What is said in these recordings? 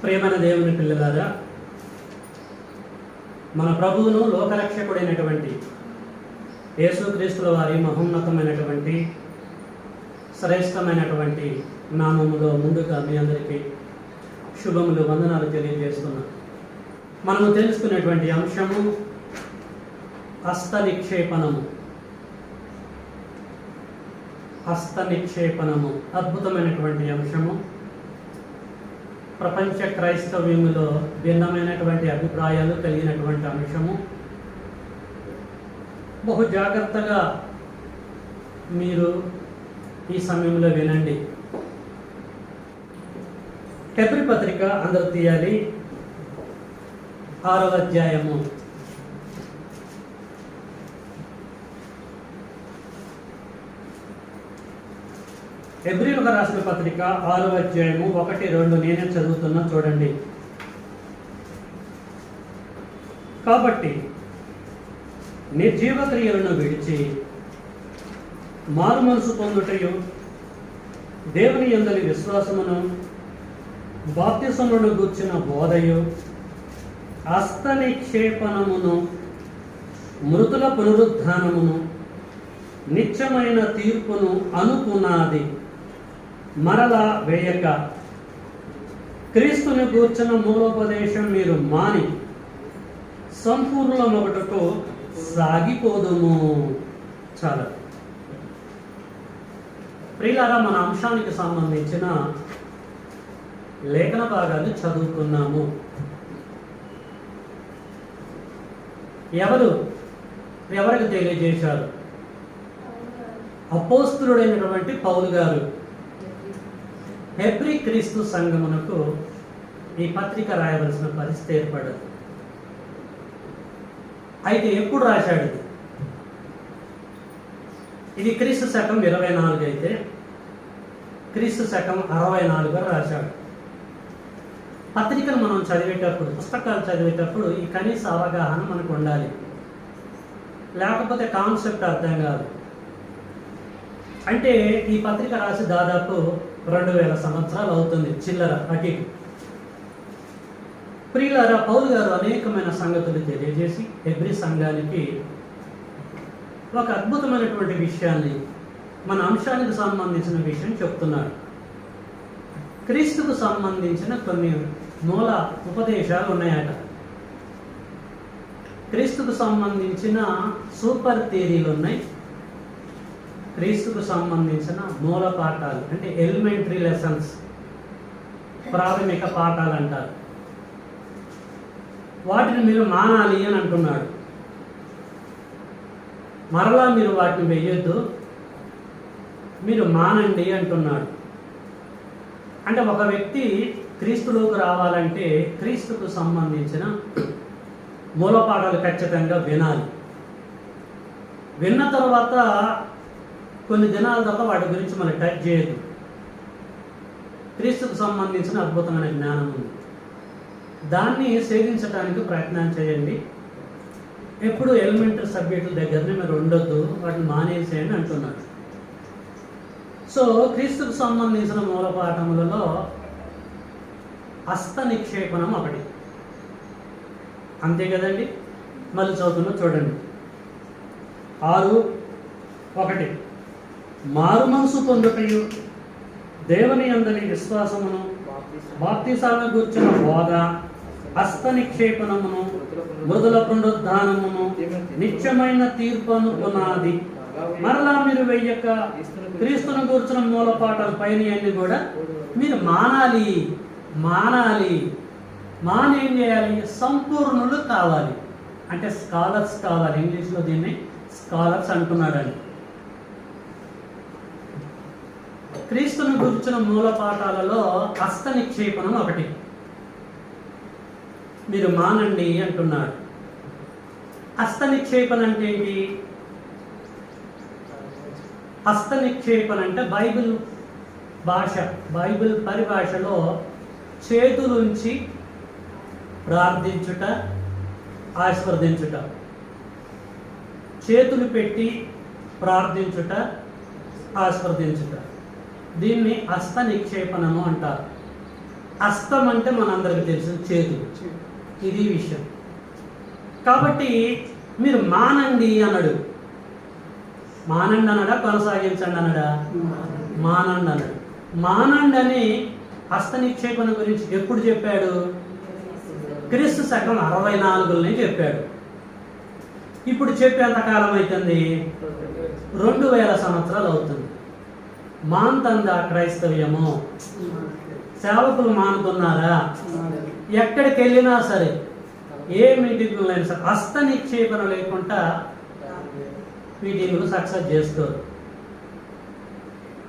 ప్రియమైన దేవుని పిల్లలారా, మన ప్రభువును లోకరక్షకుడైనటువంటి యేసుక్రీస్తుల వారి మహోన్నతమైనటువంటి శ్రేష్టమైనటువంటి నామములో ముందుగా మీ అందరికీ శుభములు, వందనాలు తెలియజేస్తున్నాం. మనము తెలుసుకునేటువంటి అంశము హస్త నిక్షేపణము. హస్త నిక్షేపణము అద్భుతమైనటువంటి అంశము. ప్రపంచ క్రైస్తవ్యములో భిన్నమైనటువంటి అభిప్రాయాలు కలిగినటువంటి అంశము. బహు జాగ్రత్తగా మీరు ఈ సమయంలో వినండి. హెబ్రీ పత్రిక అందరూ తీయాలి, 6వ అధ్యాయము. హెబ్రీయులకు రాసిన పత్రిక 6వ అధ్యాయము 1, 2 నేనే చదువుతున్నా, చూడండి. కాబట్టి నిర్జీవ క్రియలను విడిచి మారు మనసు పొందుటయు, దేవుని యందలి విశ్వాసమును, బాప్తిసములను గూర్చిన బోధయు, హస్త నిక్షేపణమును, మృతుల పునరుద్ధానమును, నిత్యమైన తీర్పును అనుకున్నది మరలా వేయక, క్రీస్తుని గూర్చిన మూలోపదేశం మీరు మాని సంపూర్ణమొకటకు సాగిపోదుము. చాలా ప్రియులారా, మన అంశానికి సంబంధించిన లేఖన భాగాలు చదువుకున్నాము. ఎవరికి తెలియజేశారు? అపోస్తలుడైనటువంటి పౌలు గారు హెబ్రీ క్రీస్తు సంఘమునకు ఈ పత్రిక రాయవలసిన పరిస్థితి ఏర్పడదు. అయితే ఎప్పుడు రాశాడు? ఇది క్రీస్తు శకం 24 అయితే క్రీస్తు శకం 64 రాశాడు. పత్రికను మనం చదివేటప్పుడు, పుస్తకాలు చదివేటప్పుడు ఈ కనీస అవగాహన మనకు ఉండాలి, లేకపోతే కాన్సెప్ట్ అర్థం కాదు. అంటే ఈ పత్రిక రాసి దాదాపు 2000 సంవత్సరాలు అవుతుంది, చిల్లర అటు. ప్రియులారా, పౌలు గారు అనేకమైన సంగతులు తెలియజేసి హెబ్రీ సంఘానికి ఒక అద్భుతమైనటువంటి విషయాన్ని, మన అంశానికి సంబంధించిన విషయం చెప్తున్నాడు. క్రీస్తుకు సంబంధించిన కొన్ని మూల ఉపదేశాలు ఉన్నాయట. క్రీస్తుకు సంబంధించిన సూపర్ థియరీలు ఉన్నాయి, క్రీస్తుకు సంబంధించిన మూల పాఠాలు అంటే ఎలిమెంటరీ లెసన్స్, ప్రాథమిక పాఠాలు అంటారు. వాటిని మీరు మానాలి అని అంటున్నాడు. మరలా మీరు వాటిని వెయ్యొద్దు, మీరు మానండి అంటున్నాడు. అంటే ఒక వ్యక్తి క్రీస్తులోకి రావాలంటే క్రీస్తుకు సంబంధించిన మూలపాఠాలు ఖచ్చితంగా వినాలి. విన్న తర్వాత కొన్ని దినాల తర్వాత వాటి గురించి మనం టచ్ చేయదు. క్రీస్తుకు సంబంధించిన అద్భుతమైన జ్ఞానం ఉంది, దాన్ని సేవించడానికి ప్రయత్నం చేయండి. ఎప్పుడు ఎలిమెంటరీ సబ్జెక్టుల దగ్గరనే మీరు ఉండొద్దు, వాటిని మానేసేయండి అంటున్నాడు. సో క్రీస్తుకు సంబంధించిన మూలపాఠములలో హస్త నిక్షేపణం ఒకటి, అంతే కదండి. మళ్ళీ చదువుతున్నా, చూడండి. 6:1 మారు మనసు పొందుటయు, దేవుని యందలి విశ్వాసమును, బాప్తిసాలను గూర్చిన బోధ, హస్త నిక్షేపణమును, మృదుల పునరుద్ధానమును, నిత్యమైన తీర్పు అనుకున్నది మరలా మీరు వెయ్యక, క్రీస్తును గూర్చిన మూలపాఠాలు పైన అన్ని కూడా మీరు మానాలి. మాని ఏం చేయాలి? సంపూర్ణులు కావాలి. అంటే స్కాలర్స్ కావాలి. ఇంగ్లీష్లో దీన్ని స్కాలర్స్ అంటున్నాడని. క్రీస్తును గురించిన మూల పాఠాలలో హస్త నిక్షేపణం ఒకటి, మీరు మానండి అంటున్నాడు. హస్త నిక్షేపణ అంటే ఏంటి? హస్త నిక్షేపణ అంటే బైబిల్ భాష, బైబిల్ పరిభాషలో చేతులుంచి ప్రార్థించుట, ఆశీర్వదించుట, చేతులు పెట్టి ప్రార్థించుట, ఆశీర్వదించుట, దీన్ని హస్త నిక్షేపణము అంటారు. హస్తం అంటే మనందరికీ తెలుసు చేతులు, ఇది విషయం. కాబట్టి మీరు మానండి అన్నాడు. మానండి అన్నాడా, కొనసాగించండి అన్నాడా? మానండి అన్నాడు. మానండి అని హస్త నిక్షేపణ గురించి ఎప్పుడు చెప్పాడు? క్రీస్తు శకం 64లోనే చెప్పాడు. ఇప్పుడు చెప్పేంత కాలం అవుతుంది, 2000 సంవత్సరాలు అవుతుంది. మానుతుందా క్రైస్తవ్యము? సేవకులు మానుతున్నారా? ఎక్కడికి వెళ్ళినా సరే, ఏ మీటింగ్లో అయినా సరే హస్త నిక్షేపణ లేకుండా మీటింగ్లు సక్సెస్ చేసుకోరు.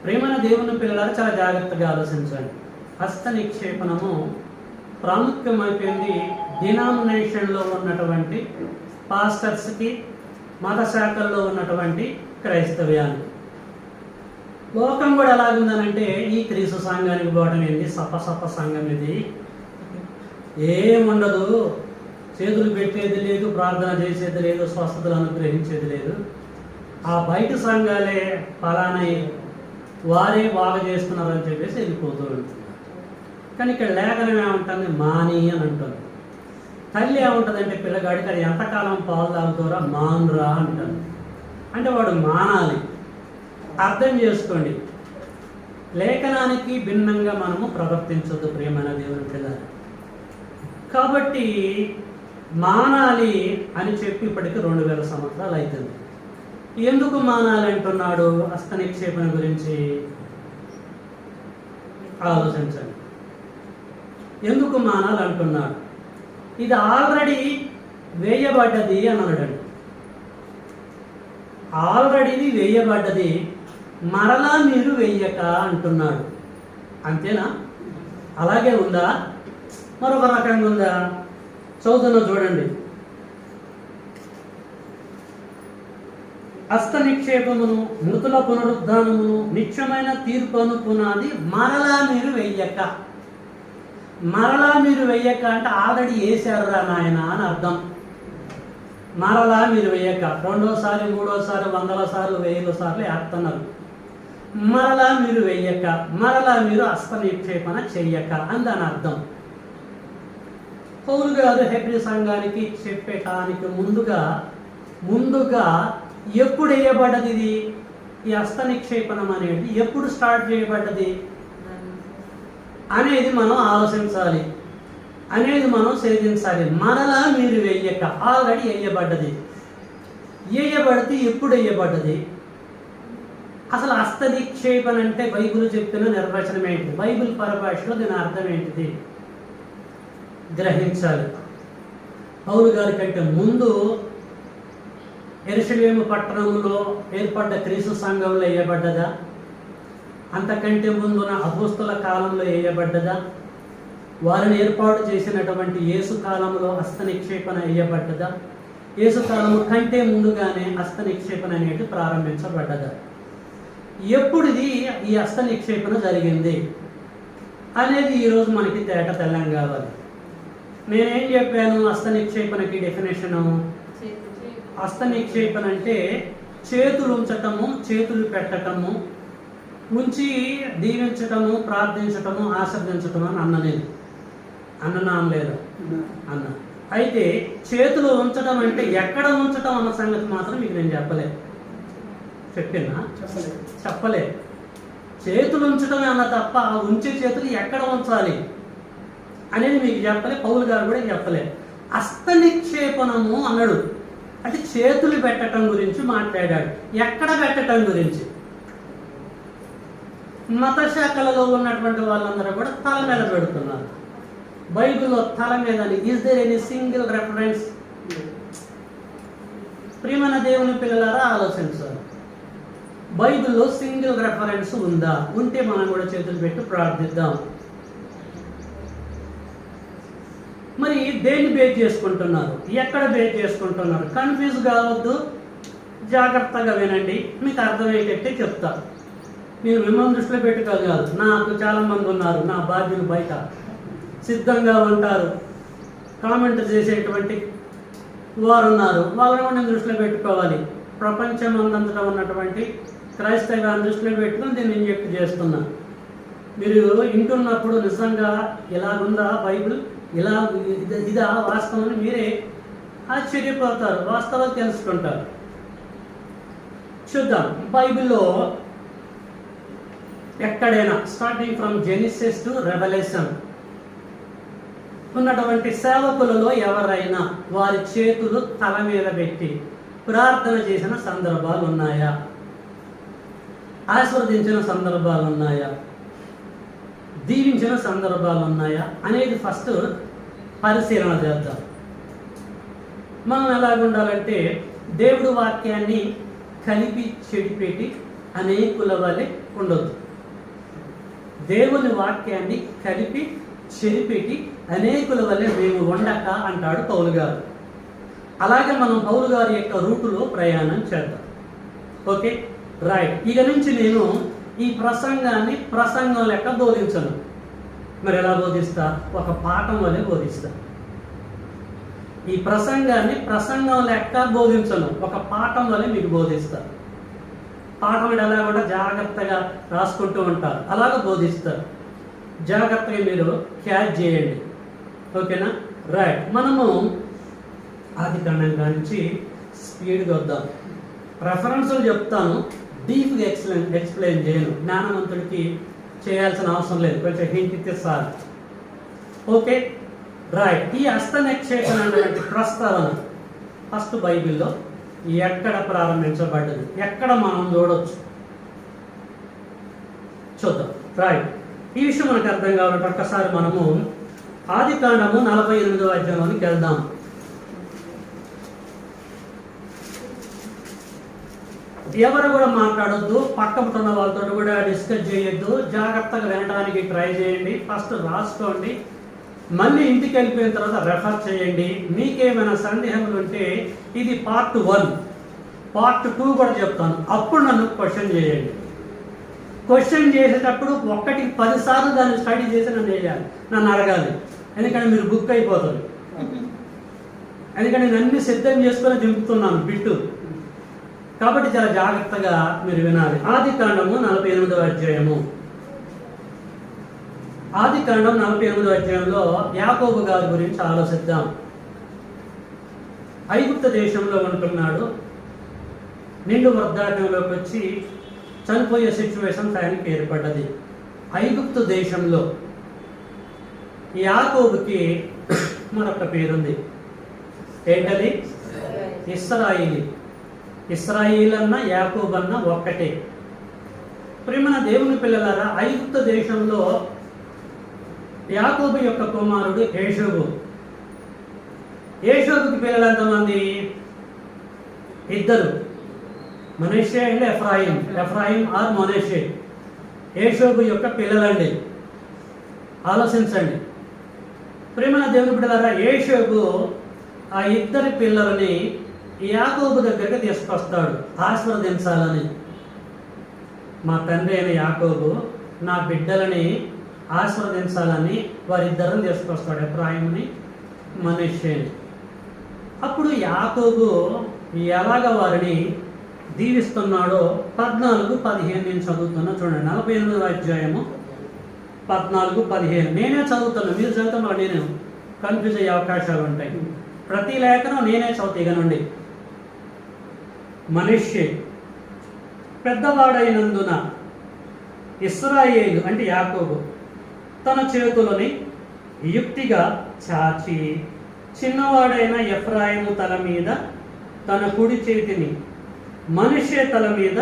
ప్రేమైన దేవుని పిల్లలారా, చాలా జాగ్రత్తగా ఆలోచించండి. హస్త నిక్షేపణము ప్రాముఖ్యమైపోయింది డినామినేషన్లో ఉన్నటువంటి పాస్టర్స్కి, మత శాఖల్లో ఉన్నటువంటి క్రైస్తవ్యానికి. లోకం కూడా ఎలాగుందనంటే, ఈ క్రీస్తు సంఘానికి పోవడం ఏంటి, సప సంఘం ఇది, ఏముండదు, చేతులు పెట్టేది లేదు, ప్రార్థన చేసేది లేదు, స్వస్థతలు అనుగ్రహించేది లేదు, ఆ బయట సంఘాలే ఫలానా వారే బాగా చేస్తున్నారు అని చెప్పేసి వెళ్ళిపోతూ ఉంటుంది. కానీ ఇక్కడ లేఖనం ఏమంటుంది? మాని అని అంటుంది. తల్లి ఏముంటుందంటే పిల్లగాడికి అది ఎంతకాలం పాలు తాగుతారా, మానురా అంటారు. అంటే వాడు మానాలి. అర్థం చేసుకోండి, లేఖనానికి భిన్నంగా మనము ప్రవర్తించొద్దు ప్రియమైన దేవుని పిల్లలు. కాబట్టి మానాలి అని చెప్పి ఇప్పటికి 2000 సంవత్సరాలు అవుతుంది. ఎందుకు మానాలి అంటున్నాడు? హస్త నిక్షేపణ గురించి ఆలోచించండి. ఎందుకు మానాలి అంటున్నాడు? ఇది ఆల్రెడీ వేయబడ్డది అని అన్నాడండి. ఆల్రెడీ వేయబడ్డది, మరలా మీరు వెయ్యక అంటున్నాడు. అంతేనా? అలాగే ఉందా? మరొక రకంగా ఉందా? చదువుతున్నా చూడండి. హస్త నిక్షేపమును, మృతుల పునరుద్ధానమును, నిత్యమైన తీర్పును పునాది మరలా మీరు వెయ్యక. మరలా మీరు వెయ్యక అంటే ఆల్రెడీ వేసారురా నాయన అని అర్థం. మరలా మీరు వెయ్యక, రెండోసారి, మూడోసారి, 100 సార్లు, 1000 సార్లు వేస్తున్నారు. మరలా మీరు వెయ్యక, మరలా మీరు హస్త నిక్షేపణ చెయ్యక అని దాని అర్థం. పౌలు గారు హెబ్రీ సంఘానికి చెప్పటానికి ముందుగా ఎప్పుడు వేయబడ్డది ఇది? ఈ హస్త నిక్షేపణం అనేది ఎప్పుడు స్టార్ట్ చేయబడ్డది అనేది మనం ఆలోచించాలి, అనేది మనం సేధించాలి. మరలా మీరు వెయ్యక, ఆల్రెడీ వేయబడ్డది. వేయబడితే ఎప్పుడు వేయబడ్డది? అసలు హస్త నిక్షేపణ అంటే బైబిల్ చెప్పిన నిర్వచనం ఏంటి? బైబిల్ పరిభాషలో దీని అర్థం ఏంటిది గ్రహించాలి. పౌలు గారి కంటే ముందు యెరూషలేము పట్టణంలో ఏర్పడ్డ క్రీస్తు సంఘంలో వేయబడ్డదా? అంతకంటే ముందున అపోస్తల కాలంలో వేయబడ్డదా? వారిని ఏర్పాటు చేసినటువంటి యేసు కాలంలో హస్త నిక్షేపణ వేయబడ్డదా? యేసు కాలము కంటే ముందుగానే హస్త నిక్షేపణ అనేది ప్రారంభించబడ్డదా? ఎప్పుడుది ఈ హస్త నిక్షేపణ జరిగింది అనేది ఈరోజు మనకి తెల్లం కావాలి. నేనేం చెప్పాను? హస్త నిక్షేపణకి డెఫినేషను, హస్త నిక్షేపణ అంటే చేతులు ఉంచటము, చేతులు పెట్టటము, ఉంచి దీవించటము, ప్రార్థించటము, ఆశీర్వదించటము అని అన్నలేదు. అన్ననా లేదా? అన్న. అయితే చేతులు ఉంచటం అంటే ఎక్కడ ఉంచటం అన్న సంగతి మాత్రం మీకు నేను చెప్పలే. చేతులు ఉంచటమే అన్న తప్ప ఆ ఉంచే చేతులు ఎక్కడ ఉంచాలి అనేది మీకు చెప్పలే. పౌలు గారు కూడా చెప్పలే. హస్త నిక్షేపణము అన్నాడు అంటే చేతులు పెట్టడం గురించి మాట్లాడాడు. ఎక్కడ పెట్టడం గురించి? మత శాఖలలో ఉన్నటువంటి వాళ్ళందరూ కూడా తల మీద పెడుతున్నారు. బైబిల్లో తల మీద is there any single reference? ప్రియమైన దేవుని పిల్లలారా ఆలోచించాలి. బైబిల్లో సింగిల్ రెఫరెన్స్ ఉందా? ఉంటే మనం కూడా చేతులు పెట్టి ప్రార్థిద్దాం. మరి దేన్ని బేస్ చేసుకుంటున్నారు? ఎక్కడ బేస్ చేసుకుంటున్నారు? కన్ఫ్యూజ్ కావద్దు, జాగ్రత్తగా వినండి, మీకు అర్థమయ్యేటట్టే చెప్తా. నేను మిమ్మల్ని దృష్టిలో పెట్టుకోవాలి కాదు. నాకు చాలామంది ఉన్నారు, నా బాధ్యులు బయట సిద్ధంగా ఉంటారు, కామెంట్ చేసేటువంటి వారు ఉన్నారు. వాళ్ళని కూడా నేను దృష్టిలో పెట్టుకోవాలి. ప్రపంచం అందంతటా ఉన్నటువంటి క్రైస్తవాన్ని దృష్టిలో పెట్టుకుని దీన్ని ఇంజెక్ట్ చేస్తున్నా. మీరు వింటున్నప్పుడు నిజంగా ఇలాగుందా బైబిల్, ఇలా ఇదా వాస్తవం అని మీరే ఆశ్చర్యపోతారు, వాస్తవాలు తెలుసుకుంటారు. చూద్దాం బైబిల్లో ఎక్కడైనా starting from genesis to revolution ఉన్నటువంటి సేవకులలో ఎవరైనా వారి చేతులు తల మీద పెట్టి ప్రార్థన చేసిన సందర్భాలు ఉన్నాయా, ఆశీర్వదించిన సందర్భాలు ఉన్నాయా, దీవించిన సందర్భాలు ఉన్నాయా అనేది ఫస్ట్ పరిశీలన చేద్దాం. మనం ఎలాగుండాలంటే దేవుడు వాక్యాన్ని కలిపి చెడిపెట్టి అనేకుల వలె ఉండొద్దు. దేవుని వాక్యాన్ని కలిపి చెరిపెట్టి అనేకుల వలె మేము ఉండక అంటాడు పౌలు గారు. అలాగే మనం పౌలు గారి యొక్క రూటులో ప్రయాణం చేద్దాం. Okay right. ఇక నుంచి నేను ఈ ప్రసంగాన్ని ప్రసంగం లెక్క బోధించను. మరి ఎలా బోధిస్తా? ఒక పాఠం వలె బోధిస్తా. ఈ ప్రసంగాన్ని ప్రసంగం లెక్క బోధించను, ఒక పాఠం వలె మీకు బోధిస్తా. పాఠం ఎలా కూడా జాగ్రత్తగా రాసుకుంటూ ఉంటారు, అలాగ బోధిస్తారు. జాగ్రత్తగా మీరు క్యాచ్ చేయండి. ఓకేనా రైట్. మనము ఆదికాండం నుంచి స్పీడ్గా వద్దాం. రెఫరెన్సులు చెప్తాను, డీప్గా ఎక్స్ప్లెయిన్ చేయను. జ్ఞానవంతుడికి చేయాల్సిన అవసరం లేదు, కొంచెం హింట్ ఇస్తే సార్. Okay right. ఈ హస్త నిక్షేపణ అనేటువంటి ప్రస్తావన ఫస్ట్ బైబిల్లో ఎక్కడ ప్రారంభించబడ్డది, ఎక్కడ మనం చూడవచ్చు చూద్దాం. రైట్. ఈ విషయం మనకు అర్థం కావాలంటే ఒక్కసారి మనము ఆదికాండము 48వ అధ్యాయంలోనికి వెళ్దాం. ఎవరు కూడా మాట్లాడొద్దు, పక్కన వాళ్ళతో కూడా డిస్కస్ చేయొద్దు, జాగ్రత్తగా వినడానికి ట్రై చేయండి. ఫస్ట్ రాసుకోండి, మళ్ళీ ఇంటికి వెళ్ళిపోయిన తర్వాత రెఫర్ చేయండి. మీకేమైనా సందేహములు ఉంటే ఇది పార్ట్ 1, పార్ట్ 2 కూడా చెప్తాను, అప్పుడు నన్ను క్వశ్చన్ చేయండి. క్వశ్చన్ చేసేటప్పుడు 1-10 సార్లు దాన్ని స్టడీ చేసి నన్ను అడగాలి, ఎందుకంటే మీరు బుక్ అయిపోతారు. ఎందుకంటే నేను అన్ని సిద్ధం చేసుకొని దింపుతున్నాను బిట్టు, కాబట్టి చాలా జాగ్రత్తగా మీరు వినాలి. ఆదికాండము 48వ అధ్యాయము. ఆదికాండం 48వ అధ్యాయంలో యాకోబు గారి గురించి ఆలోచిద్దాం. ఐగుప్తు దేశంలో ఉంటున్నాడు, నిండు వృద్ధాప్యంలోకి వచ్చి చనిపోయే సిచ్యువేషన్ ఆయనకి ఏర్పడ్డది. ఐగుప్తు దేశంలో యాకోబుకి మరొక పేరుంది, ఏంటది? ఇశ్రాయేలీ. ఇశ్రాయేల్ అన్న యాకోబు అన్న ఒక్కటే. ప్రియమైన దేవుని పిల్లలారా, ఐగుప్తు దేశంలో యాకోబు యొక్క కుమారుడు ఏషోబు. ఏషోబుకి పిల్లలు ఎంతమంది? 2, మనష్షే అండ్ ఎఫ్రాయిం. ఎఫ్రాయిం ఆర్ మనష్షే ఏషోబు యొక్క పిల్లలండి. ఆలోచించండి ప్రియమైన దేవుని బిడ్డలారా, ఏషోబు ఆ 2 పిల్లలని యాకోబు దగ్గరికి తీసుకొస్తాడు ఆశీర్వదించాలని. మా తండ్రి అయిన యాకోబు నా బిడ్డలని ఆశీర్వదించాలని వారిద్దరిని తీసుకొస్తాడు, ఎఫ్రాయిముని మనష్షేని. అప్పుడు యాకోబు ఎలాగ వారిని దీవిస్తున్నాడో 14-15 నేను చదువుతున్నా చూడండి. 48వ అధ్యాయము 14-15 నేనే చదువుతాను, మీరు చదువుతాం మళ్ళీ నేను కన్ఫ్యూజ్ అయ్యే అవకాశాలు ఉంటాయి. ప్రతి లేఖనం నేనే చదువుతానండి. మనష్షే పెద్దవాడైనందున ఇశ్రాయేలు అంటే యాకోబు తన చేతులని యుక్తిగా చాచి చిన్నవాడైన ఎఫ్రాయిము తల మీద తన కుడి చేతిని, మనష్షే తల మీద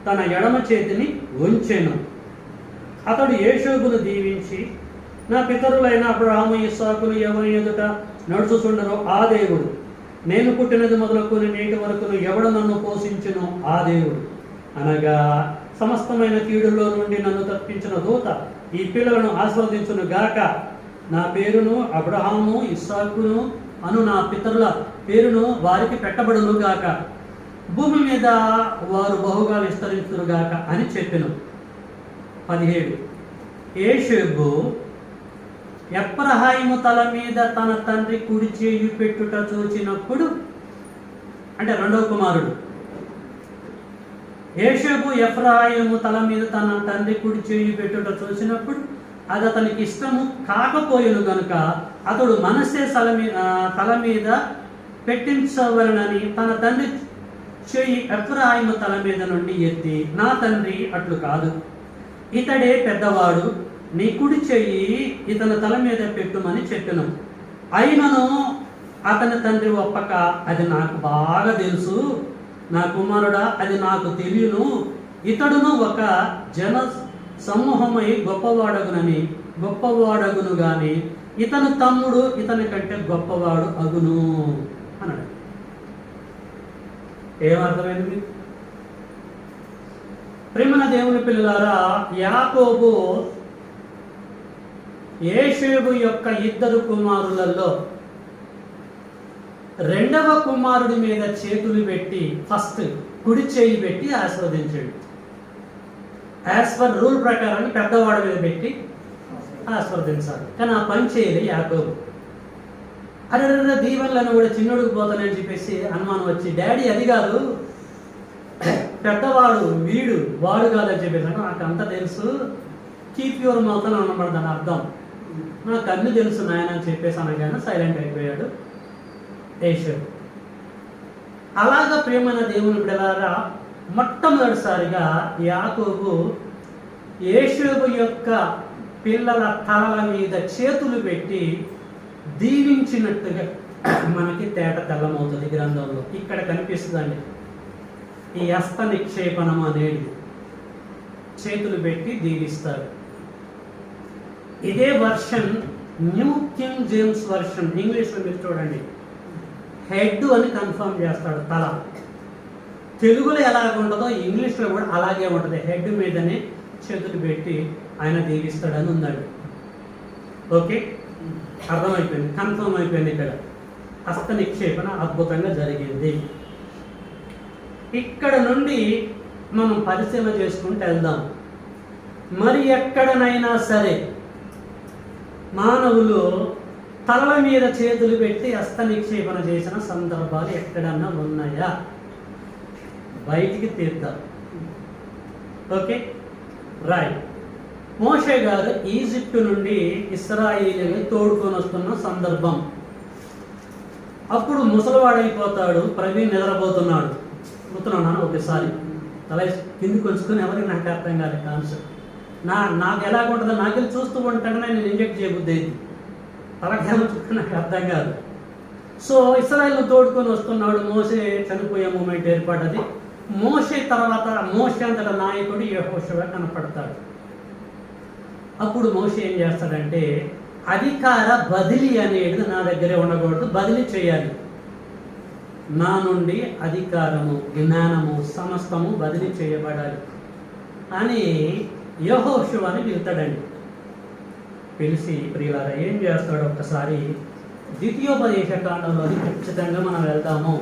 తన ఎడమ చేతిని ఉంచెను. అతడు ఏషోబును దీవించి, నా పితరులైన అబ్రహాము ఇస్సాకులు ఎవరి ఎదుట నడుచుచుండరో ఆ దేవుడు, నేను పుట్టినది మొదలుకొని నేటి వరకును ఎవడు నన్ను పోషించునో ఆ దేవుడు, అనగా సమస్తమైన కీడుల్లో నుండి నన్ను తప్పించిన దూత ఈ పిల్లలను ఆశీర్వదించును గాక. నా పేరును అబ్రహాము ఇస్సాకును అను నా పితరుల పేరును వారికి పెట్టబడును గాక. భూమి మీద వారు బహుగా విస్తరించును గాక అని చెప్పెను. 17 ఏషోబు ఎఫ్రాయిము తల మీద తన తండ్రి కుడి చేయి పెట్టుట చూచినప్పుడు, అంటే రెండవ కుమారుడు యోసేపు ఎఫ్రాయిము తల మీద తన తండ్రి కుడి చేయి పెట్టుట చూసినప్పుడు అది అతనికి ఇష్టము కాకపోయేను గనుక అతడు మనస్సే తల మీద పెట్టించవలనని తన తండ్రి చేయి ఎఫ్రాయిము తల మీద నుండి ఎత్తి, నా తండ్రి అట్లు కాదు, ఇతడే పెద్దవాడు, నీ కుడి చెయ్యి ఇతని తల మీద పెట్టుమని చెప్పెను. అయినను అతని తండ్రి ఒప్పక, అది నాకు బాగా తెలుసు నా కుమారుడా, అది నాకు తెలియను, ఇతడును ఒక జన సమూహమై గొప్పవాడగును గాని ఇతని తమ్ముడు ఇతని కంటే గొప్పవాడు అగును అన్నాడు. ఏమర్థమైంది మీకు? ప్రేమన దేవుని పిల్లలారా, యాకోబు యోసేపు యొక్క ఇద్దరు కుమారులలో రెండవ కుమారుడి మీద చేతులు పెట్టి ఫస్ట్ కుడి చేయి పెట్టి ఆశీర్వదించాడు. యాజ్ పర్ రూల్ ప్రకారం పెద్దవాడి మీద పెట్టి ఆశీర్వదించాలి. కానీ ఆ పని చేయలే యాకోబు. అరే దీవెనలను కూడా చిన్నోడికి పోతానని చెప్పేసి అనుమానం వచ్చి, డాడీ అది కాదు, పెద్దవాడు వీడు, వాడు కాదని చెప్పేసి నాకు అంతా తెలుసు, కీప్ యువర్ మౌత్ అని అన్నమాట దాని అర్థం. నాకు అన్ని తెలుసు నాయన అని చెప్పేసి అనగానే సైలెంట్ అయిపోయాడు యోసేపు. అలాగా ప్రేమైన దేవుని బిడ్డలారా, మొట్టమొదటిసారిగా యాకోబు యోసేపు యొక్క పిల్లల తలల మీద చేతులు పెట్టి దీవించినట్టుగా మనకి తేట తెల్లమవుతుంది గ్రంథంలో. ఇక్కడ కనిపిస్తుందండి ఈ హస్త నిక్షేపణం అనేది, చేతులు పెట్టి దీవిస్తారు. ఇదే version new king James version ఇంగ్లీష్లో మీరు చూడండి, హెడ్ అని కన్ఫర్మ్ చేస్తాడు తల. తెలుగులో ఎలాగ ఉంటుందో ఇంగ్లీష్లో కూడా అలాగే ఉంటుంది, హెడ్ మీదనే చేతులు పెట్టి ఆయన దీవిస్తాడని ఉందండి. ఓకే, అర్థమైపోయింది, కన్ఫర్మ్ అయిపోయింది. ఇక్కడ హస్త నిక్షేపణ అద్భుతంగా జరిగింది. ఇక్కడ నుండి మనం పరిశీలన చేసుకుంటూ వెళ్దాం. మరి ఎక్కడనైనా సరే మానవులు తలల మీద చేతులు పెట్టి హస్త నిక్షేపణ చేసిన సందర్భాలు ఎక్కడన్నా ఉన్నాయా? బయటికి తీద్దాం. Okay, right. మోషే గారు ఈజిప్ట్ నుండి ఇశ్రాయేలుని తోడుకొని వస్తున్న సందర్భం. అప్పుడు ముసలివాడైపోతాడు, ప్రవీణ్ నిద్రపోతున్నాడు. గుర్తున్నాను ఒకసారి తల కింది కొంచుకొని, ఎవరికి నాకు అర్థం కాలేదు ఆన్సర్. నాకు ఎలాగుంటుందో నాకు చూస్తూ ఉంటాను, నేను ఇంజెక్ట్ చేయబుద్ది అయింది, తలకేమో చుట్టూ నాకు అర్థం కాదు. సో ఇశ్రాయేలును తోడుకొని వస్తున్నాడు. మోషే చనిపోయే మూమెంట్ ఏర్పడ్డది. మోషే తర్వాత మోషే అంతట నాయకుడు యెహోషువ కనపడతాడు. అప్పుడు మోషే ఏం చేస్తాడంటే, అధికార బదిలీ అనేది నా దగ్గరే ఉండకూడదు, బదిలీ చేయాలి. నా నుండి అధికారము, జ్ఞానము సమస్తము బదిలీ చేయబడాలి అని యెహోషువని పిలుతాడండి. పిలిచి ప్రియులారా ఏం చేస్తాడో ఒక్కసారి ద్వితీయోపదేశ కాండంలోని ఖచ్చితంగా మనం వెళ్తాము.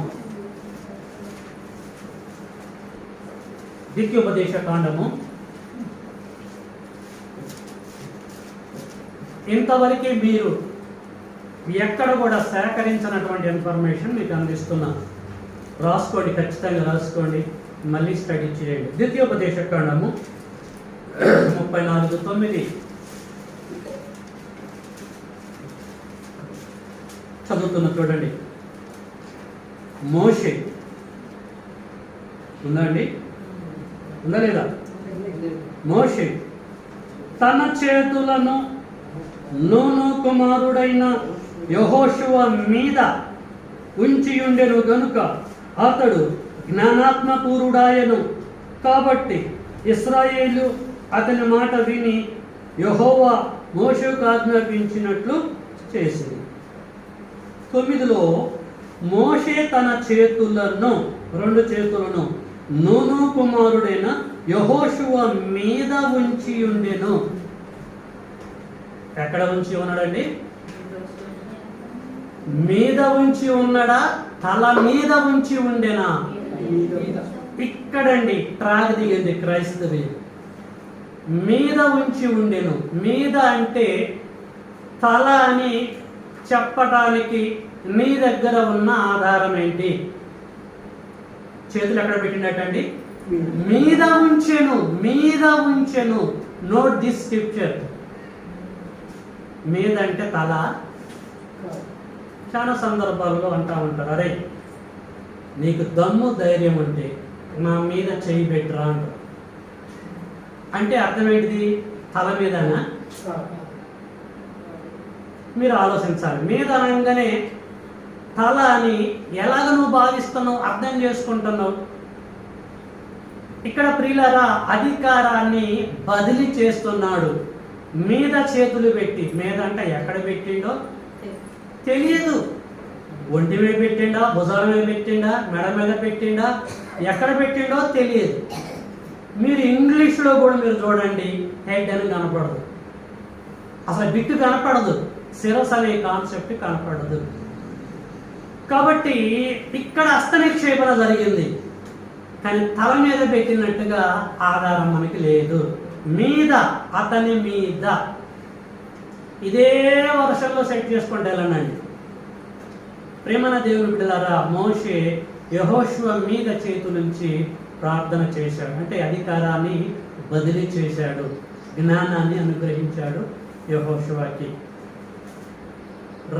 ద్వితీయోపదేశ కాండము ఇంతవరకు మీరు ఎక్కడ కూడా సేకరించినటువంటి ఇన్ఫర్మేషన్ మీకు అందిస్తున్నాను. రాసుకోండి, ఖచ్చితంగా రాసుకోండి, మళ్ళీ స్టడీ చేయండి. ద్వితీయోపదేశ కాండము 34:9 చదువుతున్న చూడండి. మోషే ఉందండి, ఉందా లేదా? మోషే తన చేతులను నూను కుమారుడైన యెహోషువ మీద ఉంచియుండెను గనుక అతడు జ్ఞానాత్మపూరుడాయను. కాబట్టి ఇశ్రాయేలు అతని మాట విని యెహోవా మోషేకు ఆజ్ఞాపించినట్లు చేసింది. 9లో మోషే తన చేతులను, 2 చేతులను నూను కుమారుడైన యెహోషువ మీద ఉంచి ఉండెను. ఎక్కడ ఉంచి ఉన్నాడండి? మీద ఉంచి ఉన్నాడా? తల మీద ఉంచి ఉండేనా? ఇక్కడండి ట్రాక్ దిగింది క్రైస్తవి. మీద ఉంచి ఉండెను. మీద అంటే తల అని చెప్పటానికి నీ దగ్గర ఉన్న ఆధారం ఏంటి? చేతులు ఎక్కడ పెట్టినట్టండి? మీద ఉంచెను, మీద ఉంచెను. Note this scripture. మీద అంటే తల. చాలా సందర్భాల్లో అంటా ఉంటారు, అరే నీకు దమ్ము ధైర్యం ఉంటే నా మీద చేయి పెట్టరా అంటారు. అంటే అర్థం ఏంటిది? తల మీదనా? మీరు ఆలోచించాలి. మీద అనగానే తల అని ఎలాగ నువ్వు భావిస్తున్నావు, అర్థం చేసుకుంటున్నావు. ఇక్కడ ప్రియులారా అధికారాన్ని బదిలీ చేస్తున్నాడు. మీద చేతులు పెట్టి, మీద అంటే ఎక్కడ పెట్టిండో తెలియదు. ఒంటి మీద పెట్టిండా, భుజాల మీద పెట్టిండా, మెడ మీద పెట్టిండా, ఎక్కడ పెట్టిండో తెలియదు. మీరు ఇంగ్లీష్లో కూడా మీరు చూడండి, హెడ్ అని కనపడదు, అసలు బిట్టు కనపడదు, శిరస్ అనే కాన్సెప్ట్ కనపడదు. కాబట్టి ఇక్కడ హస్తనిక్షేపణ జరిగింది, కానీ తల మీద పెట్టినట్టుగా ఆధారం మనకి లేదు. మీద, అతని మీద. ఇదే వర్షంలో సెట్ చేసుకుంటే వెళ్ళండి. ప్రేమన దేవుని బిడ్డలారా, మోషే యెహోషువ మీద చేతులుంచి ప్రార్థన చేశాడు. అంటే అధికారాన్ని బదిలీ చేశాడు, జ్ఞానాన్ని అనుగ్రహించాడు యెహోషువకి.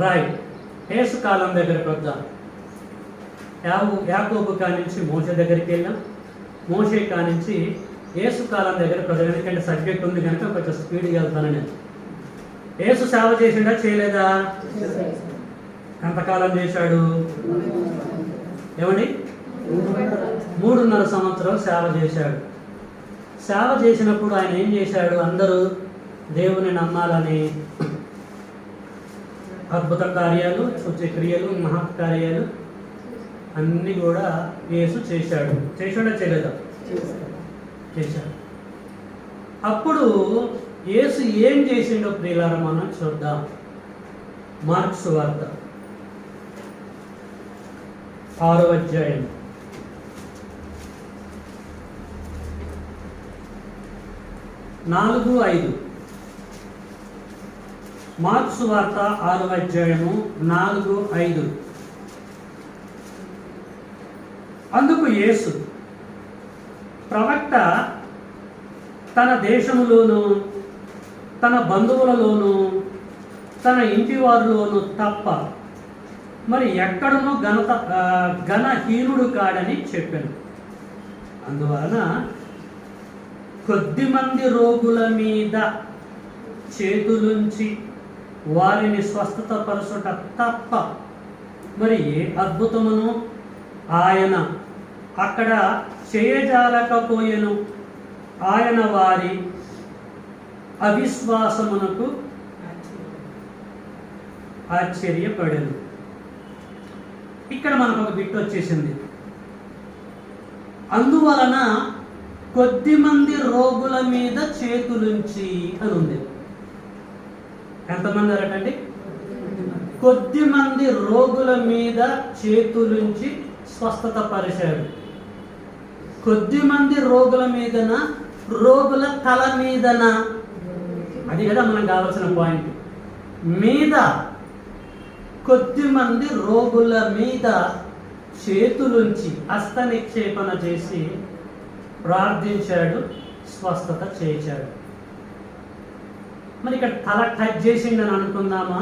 రైట్, యేసు కాలం దగ్గరికి వద్దాం. యాకోబు కానించి మోషే దగ్గరికి వెళ్ళాం, మోషే కానించి యేసు కాలం దగ్గరికి వద్దాం. ఎందుకంటే సబ్జెక్ట్ ఉంది కనుక కొంచెం స్పీడ్గా వెళ్తాను నేను. యేసు సేవ చేసిండా చేయలేదా? ఎంతకాలం చేశాడు? ఏమండి? 3.5 సంవత్సరం సేవ చేశాడు. సేవ చేసినప్పుడు ఆయన ఏం చేశాడు? అందరూ దేవుని నమ్మాలని అద్భుత కార్యాలు, సూచక్రియలు, మహత్కార్యాలు అన్నీ కూడా యేసు చేశాడు. చేశాడా చేయలేదా? చేశాడు. అప్పుడు యేసు ఏం చేసిండో ప్రియులారా మనం చూద్దాం. మార్కు సువార్త 6వ అధ్యాయం 4-5. మార్కు సువార్త 6వ అధ్యాయము 4-5. అందుకు యేసు, ప్రవక్త తన దేశములోను, తన బంధువులలోను, తన ఇంటి వారిలోను తప్ప మరి ఎక్కడనూ ఘనహీనుడు కాడని చెప్పాను. అందువలన కొద్దిమంది రోగుల మీద చేతులుంచి వారిని స్వస్థత పరచుట తప్ప మరి ఏ అద్భుతమును ఆయన అక్కడ చేయజాలకపోయెను. ఆయన వారి అవిశ్వాసమునకు ఆశ్చర్యపడెను. ఇక్కడ మనకు ఒక బిట్ వచ్చేసింది. అందువలన కొద్దిమంది రోగుల మీద చేతులుంచి అని ఉంది. ఎంతమంది అరటండి? కొద్దిమంది రోగుల మీద చేతులుంచి స్వస్థత పరిచాడు. కొద్దిమంది రోగుల మీదన, రోగుల తల మీదన, అది కదా మనకు కావాల్సిన పాయింట్. మీద, కొద్దిమంది రోగుల మీద చేతులుంచి హస్త నిక్షేపణ చేసి ప్రార్థించాడు, స్వస్థత చేశాడు. మరి ఇక్కడ తల టచ్ చేసిండని అనుకుందామా?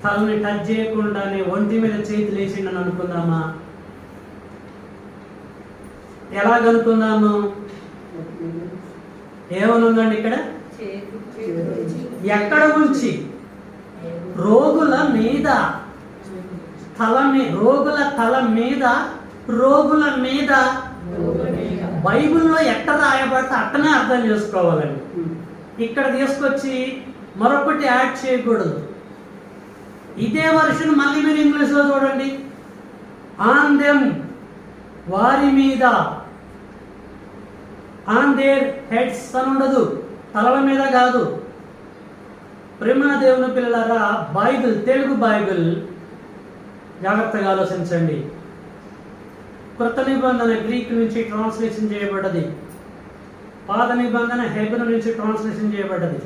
తలని టచ్ చేయకుండానే ఒంటి మీద చేతులు వేసిండని అనుకుందామా? ఎలాగనుకుందాము? ఏమనుందండి ఇక్కడ? ఎక్కడ ఉంచి? రోగుల మీద, రోగుల తల మీద, రోగుల మీద. బైబిల్లో ఎక్కడ రాయబడితే అట్టనే అర్థం చేసుకోవాలండి. ఇక్కడ తీసుకొచ్చి మరొకటి యాడ్ చేయకూడదు. ఇదే వర్షన్ మళ్ళీ మీరు ఇంగ్లీష్లో చూడండి. ఆన్ దెమ్, వారి మీద, ఆన్ దేర్ హెడ్స్ అని ఉండదు, తలల మీద కాదు. ప్రేమ దేవుని పిల్లలారా, బైబిల్, తెలుగు బైబిల్ జాగ్రత్తగా ఆలోచించండి. కొత్త నిబంధన గ్రీక్ నుంచి ట్రాన్స్లేషన్ చేయబడ్డది, పాత నిబంధన హెబ్రూ నుంచి ట్రాన్స్లేషన్ చేయబడ్డది,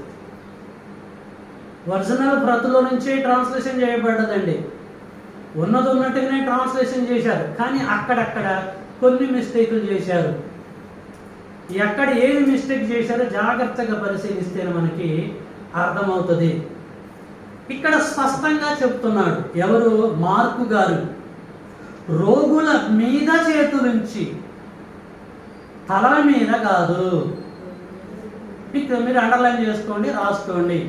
ఒరిజినల్ ప్రతుల నుంచి ట్రాన్స్లేషన్ చేయబడ్డదండి. ఉన్నది ఉన్నట్టుగానే ట్రాన్స్లేషన్ చేశారు, కానీ అక్కడక్కడ కొన్ని మిస్టేకులు చేశారు. ఎక్కడ ఏది మిస్టేక్ చేశారో జాగ్రత్తగా పరిశీలిస్తే మనకి అర్థమవుతుంది. ఇక్కడ స్పష్టంగా చెప్తున్నాడు ఎవరు, మార్కు గారు, రోగుల మీద చేతులుంచి తలల మీద కాదు. మీరు అండర్లైన్ చేసుకోండి, రాసుకోండి.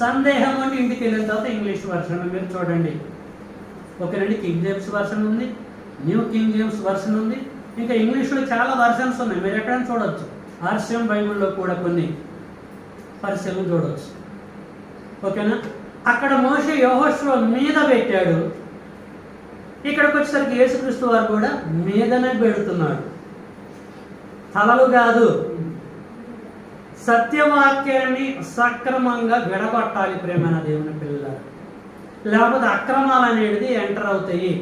సందేహం అంటే ఇంటికి వెళ్ళిన తర్వాత ఇంగ్లీష్ వర్షన్ మీరు చూడండి. ఓకేనండి, కింగ్ జేమ్స్ వర్షన్ ఉంది, న్యూ కింగ్ జేమ్స్ వర్షన్ ఉంది, ఇంకా ఇంగ్లీష్లో చాలా వర్షన్స్ ఉన్నాయి, మీరు ఎక్కడైనా చూడవచ్చు. ఆర్సిఎం బైబిల్లో కూడా కొన్ని పరిశీలన చూడవచ్చు. ఓకేనా, అక్కడ మోషే యెహోషువ మీద పెట్టాడు, ఇక్కడికి వచ్చేసరికి యేసుక్రీస్తు వారు కూడా మీదనే పెడుతున్నాడు, తలలు కాదు. సత్యవాక్యాన్ని సక్రమంగా విడగొట్టాలి ప్రేమైన దేవుని పిల్లలు, లేకపోతే అక్రమాలు అనేది ఎంటర్ అవుతాయి.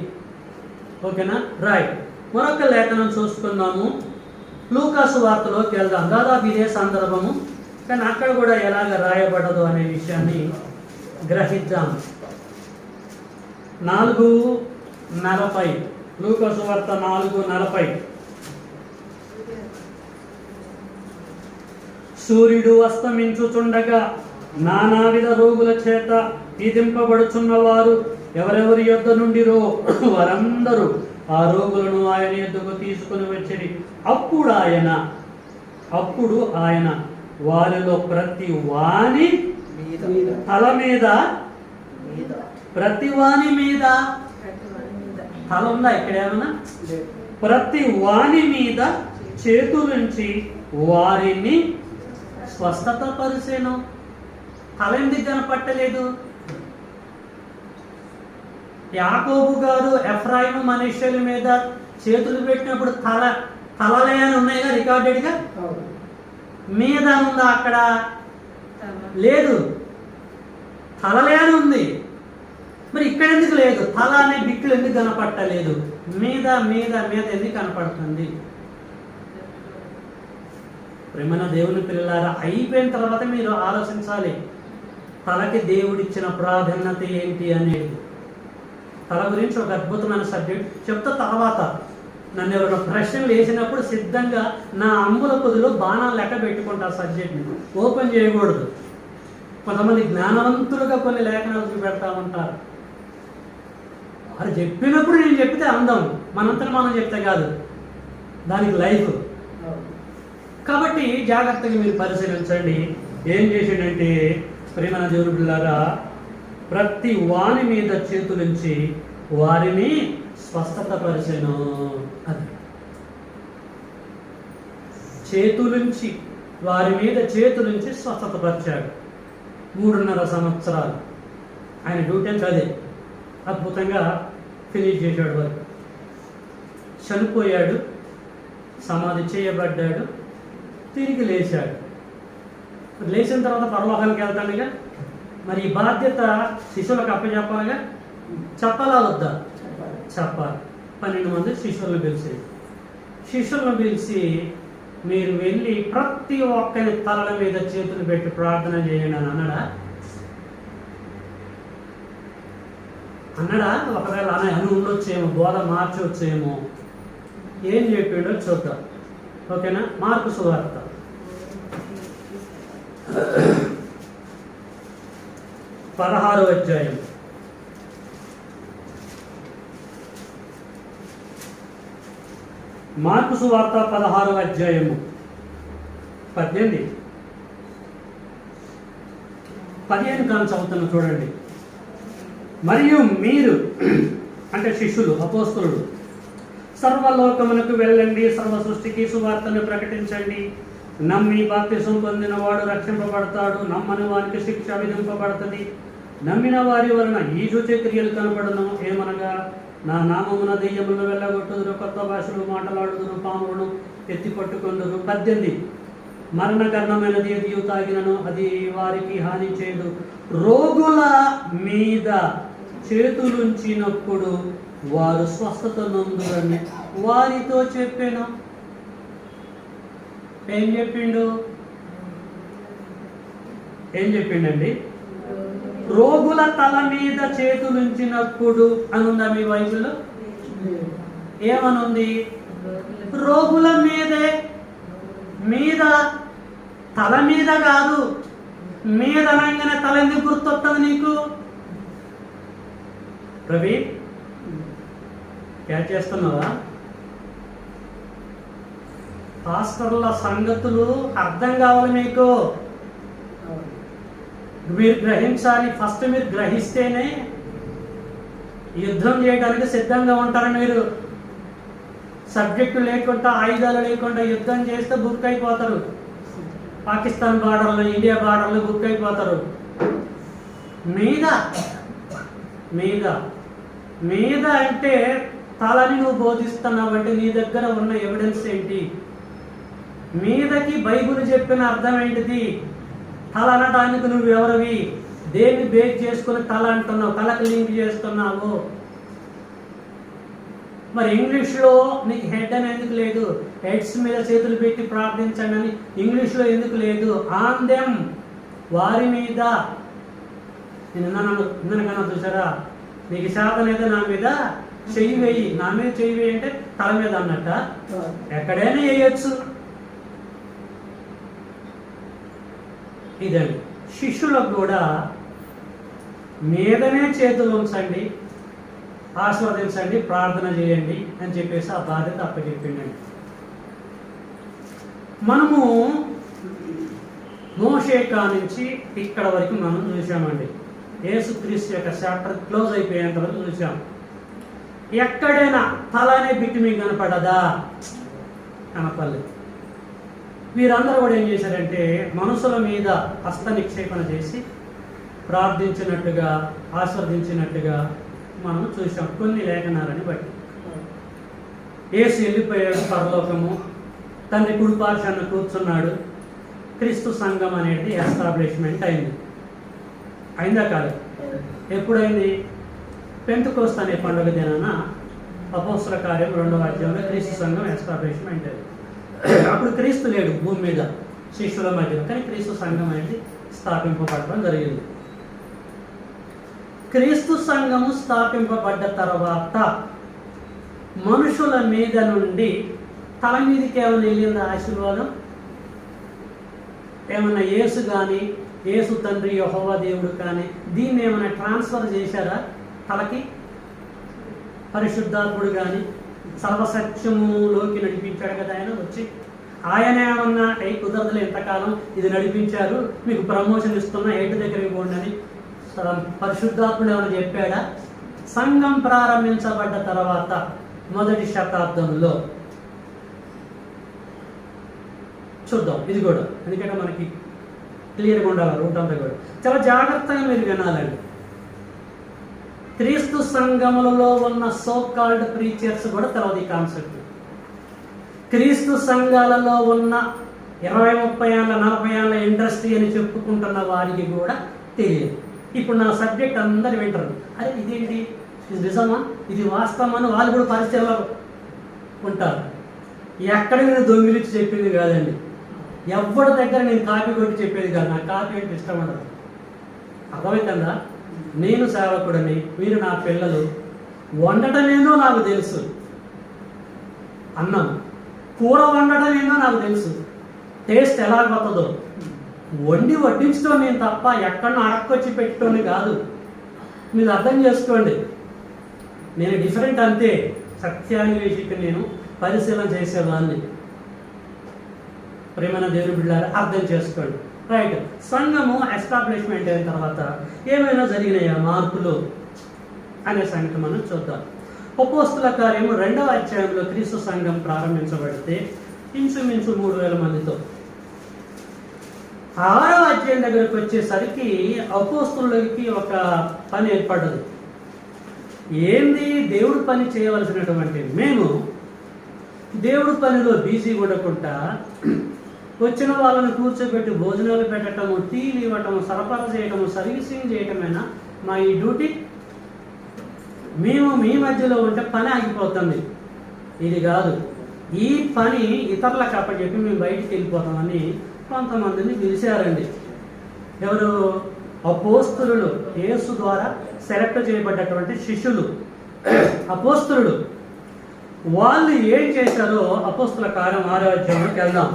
ఓకేనా, రైట్. మరొక లేఖనం చూసుకుందాము, లూకాసు వార్తలోకి వెళ్దాం. దాదాపు ఇదే సందర్భము, కానీ అక్కడ కూడా ఎలాగ రాయబడదు అనే విషయాన్ని గ్రహిద్దాం. 4:40 లూకాసు వార్త 4:40. సూర్యుడు అస్తమించుచుండగా నానావిధ రోగుల చేత పీడింపబడుచున్న వారు ఎవరెవరి యొద్ద నుండిరో వారందరూ ఆ రోగులను ఆయన యొద్దకు తీసుకుని వచ్చిరి. అప్పుడు ఆయన వారిలో ప్రతి వాని తల మీద, ప్రతి వాని మీద తల ఉందా ఇక్కడ ఏమన్నా? ప్రతి వాని మీద చేతులుంచి వారిని స్వస్థత పరిసేను. తల ఎందుకు కనపట్టలేదు? యాకోబు గారు ఎఫ్రాయిము మనుష్యుల మీద చేతులు పెట్టినప్పుడు తలలే అని ఉన్నాయిగా రికార్డెడ్గా. మీద ఉందా? అక్కడ లేదు, తలలే అని ఉంది. మరి ఇక్కడ ఎందుకు లేదు? తల అనే బిక్కులు ఎందుకు కనపట్టలేదు? మీద మీద మీద ఎందుకు కనపడుతుంది? ప్రేమన దేవుని పిల్లలారా, అయిపోయిన తర్వాత మీరు ఆలోచించాలి, తలకి దేవుడిచ్చిన ప్రాధాన్యత ఏంటి అనేది. తల గురించి ఒక అద్భుతమైన సబ్జెక్ట్ చెప్తా. తర్వాత నన్ను ఎవరైనా ప్రశ్నలు వేసినప్పుడు సిద్ధంగా నా అంబుల పొదిలో బాణాలు లెక్క పెట్టుకుంటా. సబ్జెక్ట్ని ఓపెన్ చేయకూడదు. కొంతమంది జ్ఞానవంతులుగా కొన్ని లేఖనాలు చూపెడతా ఉంటారు. వారు చెప్పినప్పుడు నేను చెప్తే అందం, మనంతట మనం చెప్తే కాదు, దానికి లైఫ్. కాబట్టి జాగ్రత్తగా మీరు పరిశీలించండి. ఏం చేసిండంటే ప్రేమన దేవుని బిడ్డలారా, ప్రతి వాని మీద చేతులుంచి వారిని స్వస్థత పరిచెను. అది చేతులుంచి, వారి మీద చేతులుంచి స్వస్థత పరిచాడు. 3.5 సంవత్సరాలు ఆయన డ్యూటీ అంటే అదే. అద్భుతంగా ఫినిష్ చేశాడు. వారు చనిపోయాడు, సమాధి చేయబడ్డాడు, తిరిగి లేచాడు. లేచిన తర్వాత పరలోకానికి వెళ్తాడుగా. మరి ఈ బాధ్యత శిష్యులకు అప్పచెప్పాలిగా. చెప్పాలా వద్దా? చెప్పాలి. 12 మంది శిష్యులను పిలిచి మీరు వెళ్ళి ప్రతి ఒక్కరి తలల మీద చేతులు పెట్టి ప్రార్థన చేయండి అని అన్నాడా? ఒకవేళ అని ఉండొచ్చేమో, బోధ మార్చొచ్చేమో. ఏం చెప్పాడో చూద్దాం. ఓకేనా, మార్కు సువార్త 16వ అధ్యాయం. మార్కు సువార్త 16వ అధ్యాయము 15 కానీ చదువుతున్నా చూడండి. మరియు మీరు అంటే శిష్యులు, అపోస్తలుడు, సర్వలోకమునకు వెళ్ళండి, సర్వ సృష్టికి సువార్తను ప్రకటించండి. నమ్మి బాప్తిసం పొందిన వాడు రక్షింపబడతాడు, నమ్మని వారికి శిక్ష విధింపబడుతుంది. నమ్మిన వారి వలన ఈ సూచక క్రియలు కనబడును. ఏమనగా నా నామమున దెయ్యములను వెళ్ళగొట్టుదురు, కొత్త భాషలు మాట్లాడుదురు, పాములను ఎత్తి పట్టుకొందురు. 18 మరణకరణమైనది ఏది తాగినను అది వారికి హాని చేయదు. రోగుల మీద చేతులుంచినప్పుడు వారు స్వస్థత నొందురని వారితో చెప్పాను. ఏం చెప్పిండండి? రోగుల తల మీద చేతులుంచినప్పుడు అనుందా మీ బైబిల్లో? ఏమనుంది? రోగుల మీదే. మీద, తల మీద కాదు. మీద అనగానే తల ఎందుకు గుర్తొస్తుంది నీకు? ప్రవీణ్, క్యాచ్ చేస్తున్నావా? పాస్టర్ల సంగతులు అర్థం కావాలి మీకు. మీరు గ్రహించాలి. ఫస్ట్ మీరు గ్రహిస్తేనే యుద్ధం చేయడానికి సిద్ధంగా ఉంటారు. మీరు సబ్జెక్టు లేకుండా, ఆయుధాలు లేకుండా యుద్ధం చేస్తే బుక్ అయిపోతారు. పాకిస్తాన్ బార్డర్లో, ఇండియా బార్డర్లో బుక్ అయిపోతారు. మీద మీద మీద అంటే తలని నువ్వు బోధిస్తున్నావు అంటే నీ దగ్గర ఉన్న ఎవిడెన్స్ ఏంటి? మీదకి బైబిల్ చెప్పిన అర్థం ఏంటిది? తల అనడానికి నువ్వు ఎవరివి? దేన్ని బేక్ చేసుకుని తల అంటున్నావు? తలకు లింక్ చేస్తున్నావు. మరి ఇంగ్లీష్లో నీకు హెడ్ అని ఎందుకు లేదు? హెడ్స్ మీద చేతులు పెట్టి ప్రార్థించండి అని ఇంగ్లీష్లో ఎందుకు లేదు? ఆన్ దెమ్, వారి మీద. నేను ఇందనకన్నా చూసారా, నీకు శాతనైతే నా మీద చెయ్యి వేయి. నా మీద చెయ్యి వేయి అంటే తల మీద అన్నట్ట. ఎక్కడైనా వేయచ్చు. ఇదండి. శిష్యులకు కూడా మీదనే చేతులు ఉంచండి, ఆస్వాదించండి, ప్రార్థన చేయండి అని చెప్పేసి ఆ బాధ్యత అప్పచెప్పిండండి. మనము మోషే నుంచి ఇక్కడ వరకు మనం చూసామండి. యేసుక్రీస్తు యొక్క చాప్టర్ క్లోజ్ అయిపోయేంత వరకు చూసాం. ఎక్కడైనా తల అనే బిట్టు మీకు కనపడదా? కనపడలేదు. వీరందరూ కూడా ఏం చేశారంటే మనుషుల మీద హస్త నిక్షేపణ చేసి ప్రార్థించినట్టుగా, ఆస్వాదించినట్టుగా మనం చూసాం కొన్ని లేఖనాలని బట్టి. యేసు వెళ్ళిపోయాడు పరలోకము, తండ్రి కుడిపార్శ్వాన కూర్చున్నాడు. క్రీస్తు సంఘం అనేది ఎస్టాబ్లిష్మెంట్ అయింది. అయిందా కాదు? ఎప్పుడైంది? పెంతెకోస్తు అనే పండుగ దినాన అపోస్తల కార్యం 2వ అధ్యాయంలో క్రీస్తు సంఘం ఎస్టాబ్లిష్మెంట్ అయింది. అప్పుడు క్రీస్తు లేడు భూమి మీద శిష్యుల మధ్యలో, కానీ క్రీస్తు సంఘం అనేది స్థాపింపబడటం జరిగింది. క్రీస్తు సంఘము స్థాపింపబడ్డ తర్వాత మనుషుల మీద నుండి తల మీదకి ఏమైనా వెళ్ళిందా ఆశీర్వాదం? ఏమన్నా యేసు కానీ, యేసు తండ్రి యెహోవా దేవుడు కానీ దీన్ని ఏమైనా ట్రాన్స్ఫర్ చేశారా తలకి? పరిశుద్ధాత్ముడు కానీ సర్వసత్యములోకి నడిపించాడు కదా ఆయన వచ్చి. ఆయన ఏమన్నా కుదరదులే, ఎంతకాలం ఇది నడిపించారు, మీకు ప్రమోషన్ ఇస్తున్నా, హెడ్ దగ్గరికి పోండి అని పరిశుద్ధాత్ముడు ఏమైనా చెప్పాడా? సంఘం ప్రారంభించబడ్డ తర్వాత మొదటి శతాబ్దంలో చూద్దాం. ఇది కూడా ఎందుకంటే మనకి క్లియర్గా ఉండాలి రూట్ అంతా కూడా. చాలా జాగ్రత్తగా మీరు వినాలండి. క్రీస్తు సంఘములలో ఉన్న సో కాల్డ్ ప్రీచర్స్ కూడా తర్వాత ఈ కాన్సెప్ట్. క్రీస్తు సంఘాలలో ఉన్న 20-30 ఏళ్ళ 40 ఏళ్ళ ఇండస్ట్రీ అని చెప్పుకుంటున్న వారికి కూడా తెలియదు. ఇప్పుడు నా సబ్జెక్ట్ అందరు వింటారు, అరే ఇదేంటి, ఇది నిజమా, ఇది వాస్తవం అని వాళ్ళు కూడా పరిచయంలో ఉంటారు. ఎక్కడ నేను దొంగిలించి చెప్పింది కాదండి, ఎవరి దగ్గర నేను కాపీ కొట్టి చెప్పేది కాదు. నాకు కాపీ అంటే ఇష్టం ఉండదు. అర్థమవుతుందా? నేను సేవకుడిని, మీరు నా పిల్లలు. వండటం ఏందో నాకు తెలుసు, అన్నం కూర వండటం ఏందో నాకు తెలుసు, టేస్ట్ ఎలా పోతుందో వండి వడ్డించడం నేను తప్ప ఎక్కడో అడక్కొచ్చి పెట్టడం కాదు. మీరు అర్థం చేసుకోండి, నేను డిఫరెంట్ అంతే. సత్యాన్వేషికి నేను పరిశీలన చేసేవాడిని. ప్రేమైన దేవుని బిడ్డలారా అర్థం చేసుకోండి. రైట్. సంఘము ఎస్టాబ్లిష్మెంట్ అయిన తర్వాత ఏమైనా జరిగినాయా మార్పులు అనే సంగతి మనం చూద్దాం. అపోస్తల కార్యము 2వ అధ్యాయంలో క్రీస్తు సంఘం ప్రారంభించబడితే ఇంచుమించు 3000 మందితో. 6వ అధ్యాయం దగ్గరకు వచ్చేసరికి అపోస్తలులకి ఒక పని ఏర్పడ్డది. ఏంది? దేవుడు పని చేయవలసినటువంటి మేము దేవుడు పనిలో బిజీ ఉండకుండా వచ్చిన వాళ్ళని కూర్చోబెట్టి భోజనాలు పెట్టడము, టీలు ఇవ్వటము, సరఫరా చేయటము, సర్వీసింగ్ చేయటమేనా మా ఈ డ్యూటీ? మేము మీ మధ్యలో ఉంటే పని ఆగిపోతుంది. ఇది కాదు. ఈ పని ఇతరులకు అప్పచెప్పి మేము బయటికి వెళ్ళిపోతామని కొంతమందిని పిలిచారండి. ఎవరు? అపోస్తలులు, యేసు ద్వారా సెలెక్ట్ చేయబడ్డటువంటి శిష్యులు, అపోస్తలులు. వాళ్ళు ఏం చేశారో అపోస్తల కార్యం 6వ అధ్యాయంలోకి వెళ్దాం.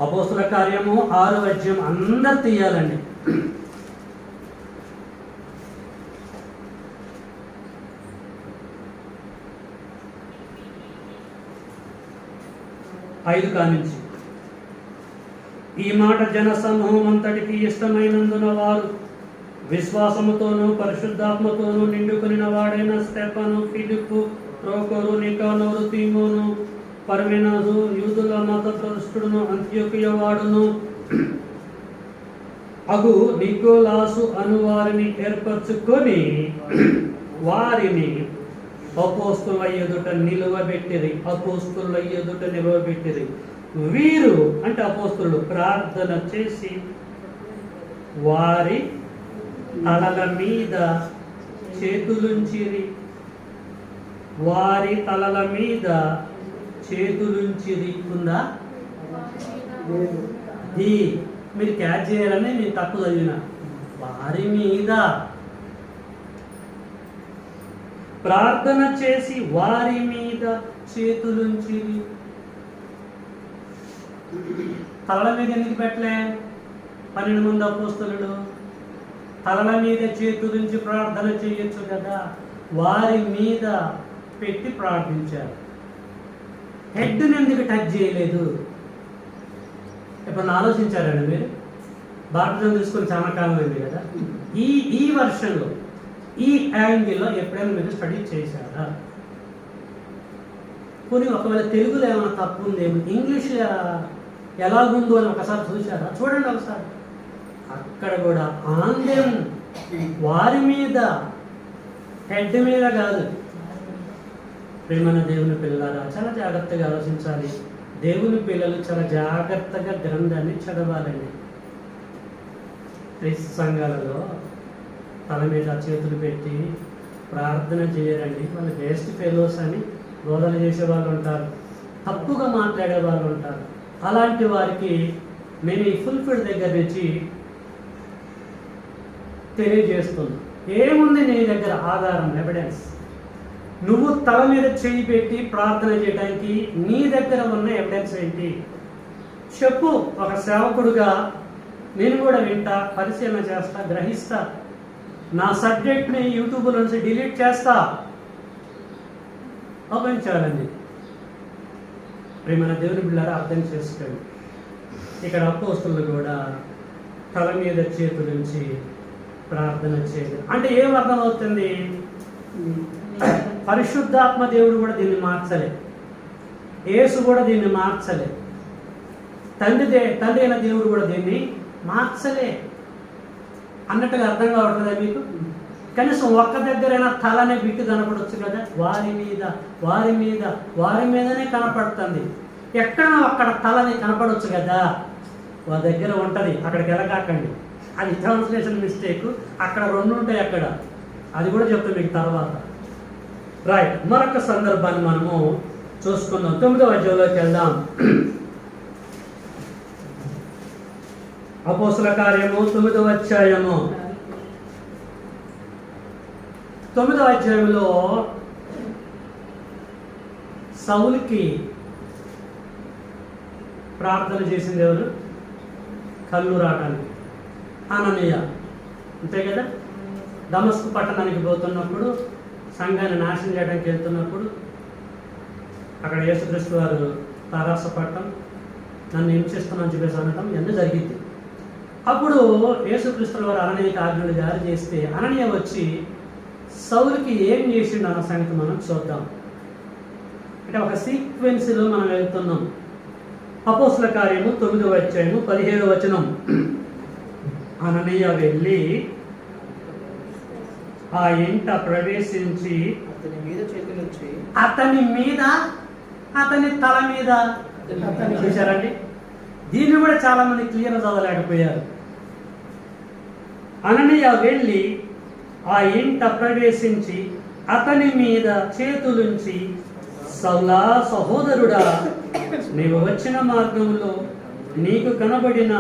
అపోస్తుల కార్యము 6వ అధ్యాయం అందరు తీయాలండి. ఐదు కానించి. ఈ మాట జన సమూహం అంతటికి ఇష్టమైనందున వారు విశ్వాసముతోనూ పరిశుద్ధాత్మతోనూ నిండుకొనిన వాడైన స్టెఫను, ఫిలిప్పు, ప్రోకోరు, నికానోరు, తీమోను, పర్మెనాదు, యూదుల మతప్రదుష్టుడును, అంత్యోకియ వాడును అగు నికోలాసు అను వారిని ఏర్పరచుకొని వారిని అపోస్తుల ఎదుట నిలువబెట్టిరి. అపోస్తుల ఎదుట నిలువబెట్టిరి. వీరు అంటే అపోస్తులు ప్రార్థన చేసి వారి తలల మీద చేతులుంచిరి. వారి తలల మీద చేతులుంచిరి. ఉందా? మీరు క్యాచ్ చేయాలని నేను తప్పు చదివిన. వారి మీద ప్రార్థన చేసి వారి మీద చేతులుంచిరి. తలల మీద ఎందుకు పెట్టలే? 12 మంది అపోస్తలుడు తలల మీద చేతులుంచి ప్రార్థన చేయొచ్చు కదా. వారి మీద పెట్టి ప్రార్థించారు. హెడ్ని ఎందుకు టచ్ చేయలేదు? ఇప్పుడు ఆలోచించారండి మీరు? బాప్టిజం తీసుకొని చాలా కాలం అయింది కదా. ఈ వర్షన్లో ఈ యాంగిల్లో ఎప్పుడైనా మీరు స్టడీ చేశారా? కొన్ని ఒకవేళ తెలుగులో ఏమైనా తప్పు ఉందేమో, ఇంగ్లీష్ ఎలాగుందో అని ఒకసారి చూసారా? చూడండి ఒకసారి. అక్కడ కూడా ఆందెం వారి మీద, హెడ్ మీద కాదు. ప్రేమైన దేవుని పిల్లలారా, చాలా జాగ్రత్తగా ఆలోచించాలి. దేవుని పిల్లలు చాలా జాగ్రత్తగా గ్రంథాన్ని చదవాలండి. క్రీస్తు సంఘాలలో తల మీద చేతులు పెట్టి ప్రార్థన చేయరండి. వాళ్ళు వేస్ట్ ఫెలోస్ అని బోధన చేసే వాళ్ళు ఉంటారు, తప్పుగా మాట్లాడే వాళ్ళు ఉంటారు. అలాంటి వారికి నేను ఈ ఫుల్ఫిల్ దగ్గర నుంచి తెలియజేస్తున్నా. ఏముంది నీ దగ్గర ఆధారం, ఎవిడెన్స్? నువ్వు తల మీద చేయి పెట్టి ప్రార్థన చేయడానికి నీ దగ్గర ఉన్న ఎవిడెన్స్ ఏంటి చెప్పు. ఒక సేవకుడుగా నేను కూడా వింటా, పరిశీలన చేస్తా, గ్రహిస్తా. నా సబ్జెక్ట్ని యూట్యూబ్లో నుంచి డిలీట్ చేస్తా. అభించాలండి. ప్రేమైన దేవుని బిడ్డలారా, అర్థం చేసుకోండి. ఇక్కడ అపోస్తలులు కూడా తల మీద చేతులుంచి ప్రార్థన చేయడం అంటే ఏం అర్థమవుతుంది? పరిశుద్ధాత్మ దేవుడు కూడా దీన్ని మార్చలే, యేసు కూడా దీన్ని మార్చలే, తండ్రి అయిన దేవుడు కూడా దీన్ని మార్చలే అన్నట్టుగా అర్థం కావట్లేదా మీకు? కనీసం ఒక్క దగ్గరైనా తలనే బిట్టు కనపడవచ్చు కదా. వారి మీద వారి మీద వారి మీదనే కనపడుతుంది. ఎక్కడో అక్కడ తలని కనపడవచ్చు కదా. వాళ్ళ దగ్గర ఉంటుంది, అక్కడికి వెళ్ళకాకండి. అది ట్రాన్స్లేషన్ మిస్టేక్. అక్కడ 2 ఉంటాయి అక్కడ, అది కూడా చెప్తాను మీకు తర్వాత. రైట్, మరొక సందర్భాన్ని మనము చూసుకుందాం. 9వ అధ్యాయంలోకి వెళ్దాం. అపోస్తల కార్యము 9వ అధ్యాయము. 9వ అధ్యాయంలో సౌలుకి ప్రార్థన చేసింది ఎవరు? కళ్ళు రావడానికి అననీయ, అంతే కదా. దమస్కు పట్టణానికి పోతున్నప్పుడు, సంఘాన్ని నాశనం చేయడానికి వెళ్తున్నప్పుడు అక్కడ యేసుక్రీస్తు వారు తారాసపడటం, నన్ను హింసిస్తున్నాను చెప్పేసి అనటం ఎంత జరిగింది. అప్పుడు యేసుక్రీస్తు వారు అననీయకి ఆజ్ఞలు జారీ చేస్తే అననీయ వచ్చి సౌలుకి ఏం చేసిండు అన్న సంగతి మనం చూద్దాం. అంటే ఒక సీక్వెన్స్లో మనం వెళ్తున్నాం. అపోస్తల కార్యము 9వ అధ్యాయము 17వ వచనం. అననీయ వెళ్ళి ఆ ఇంట ప్రవేశించి అతని తల మీద చూశారండి. దీన్ని కూడా చాలా మంది క్లియర్ చదవలేకపోయారు. అననీయ వెళ్ళి ఆ ఇంట ప్రవేశించి అతని మీద చేతులుంచి, సౌలా సహోదరుడా, నీవు వచ్చిన మార్గంలో నీకు కనబడిన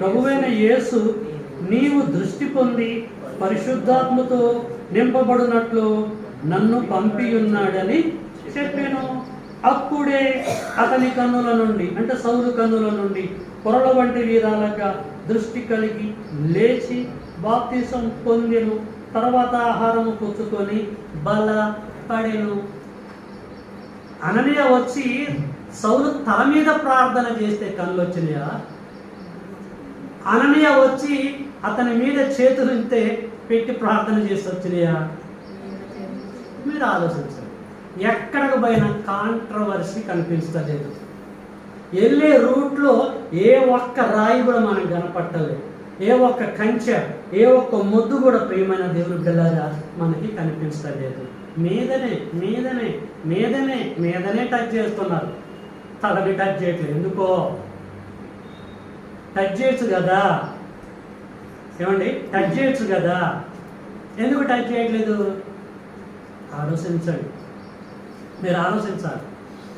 ప్రభువైన యేసు నీవు దృష్టి పొంది పరిశుద్ధాత్మతో నింపబడినట్లు నన్ను పంపియున్నాడని చెప్పాను. అప్పుడే అతని కన్నుల నుండి, అంటే సౌలు కన్నుల నుండి పొరల వంటి వీరాలక దృష్టి కలిగి లేచి బాప్తిసం పొందెను. తర్వాత ఆహారము పుచ్చుకొని బలపడెను. అననీయ వచ్చి సౌలు తల మీద ప్రార్థన చేస్తే కళ్ళు వచ్చినాయా? అననీయ వచ్చి అతని మీద చేతులుంటే పెట్టి ప్రార్థన చేసి వచ్చినాయా? మీరు ఆలోచించండి. ఎక్కడికి పోయినా కాంట్రవర్సీ కనిపిస్తలేదు. వెళ్ళే రూట్లో ఏ ఒక్క రాయి కూడా మనకు కనపట్టలేదు. ఏ ఒక్క కంచె, ఏ ఒక్క ముద్దు కూడా ప్రియమైన దేవుని పిల్లరా మనకి కనిపించలేదు. మీదనే మీదనే మీదనే మీదనే టచ్ చేస్తున్నారు, తలని టచ్ చేయట్లేదు. ఎందుకో? టచ్ చేయొచ్చు కదా, ఏమండి? టచ్ చేయొచ్చు కదా, ఎందుకు టచ్ చేయట్లేదు? ఆలోచించండి, మీరు ఆలోచించాలి.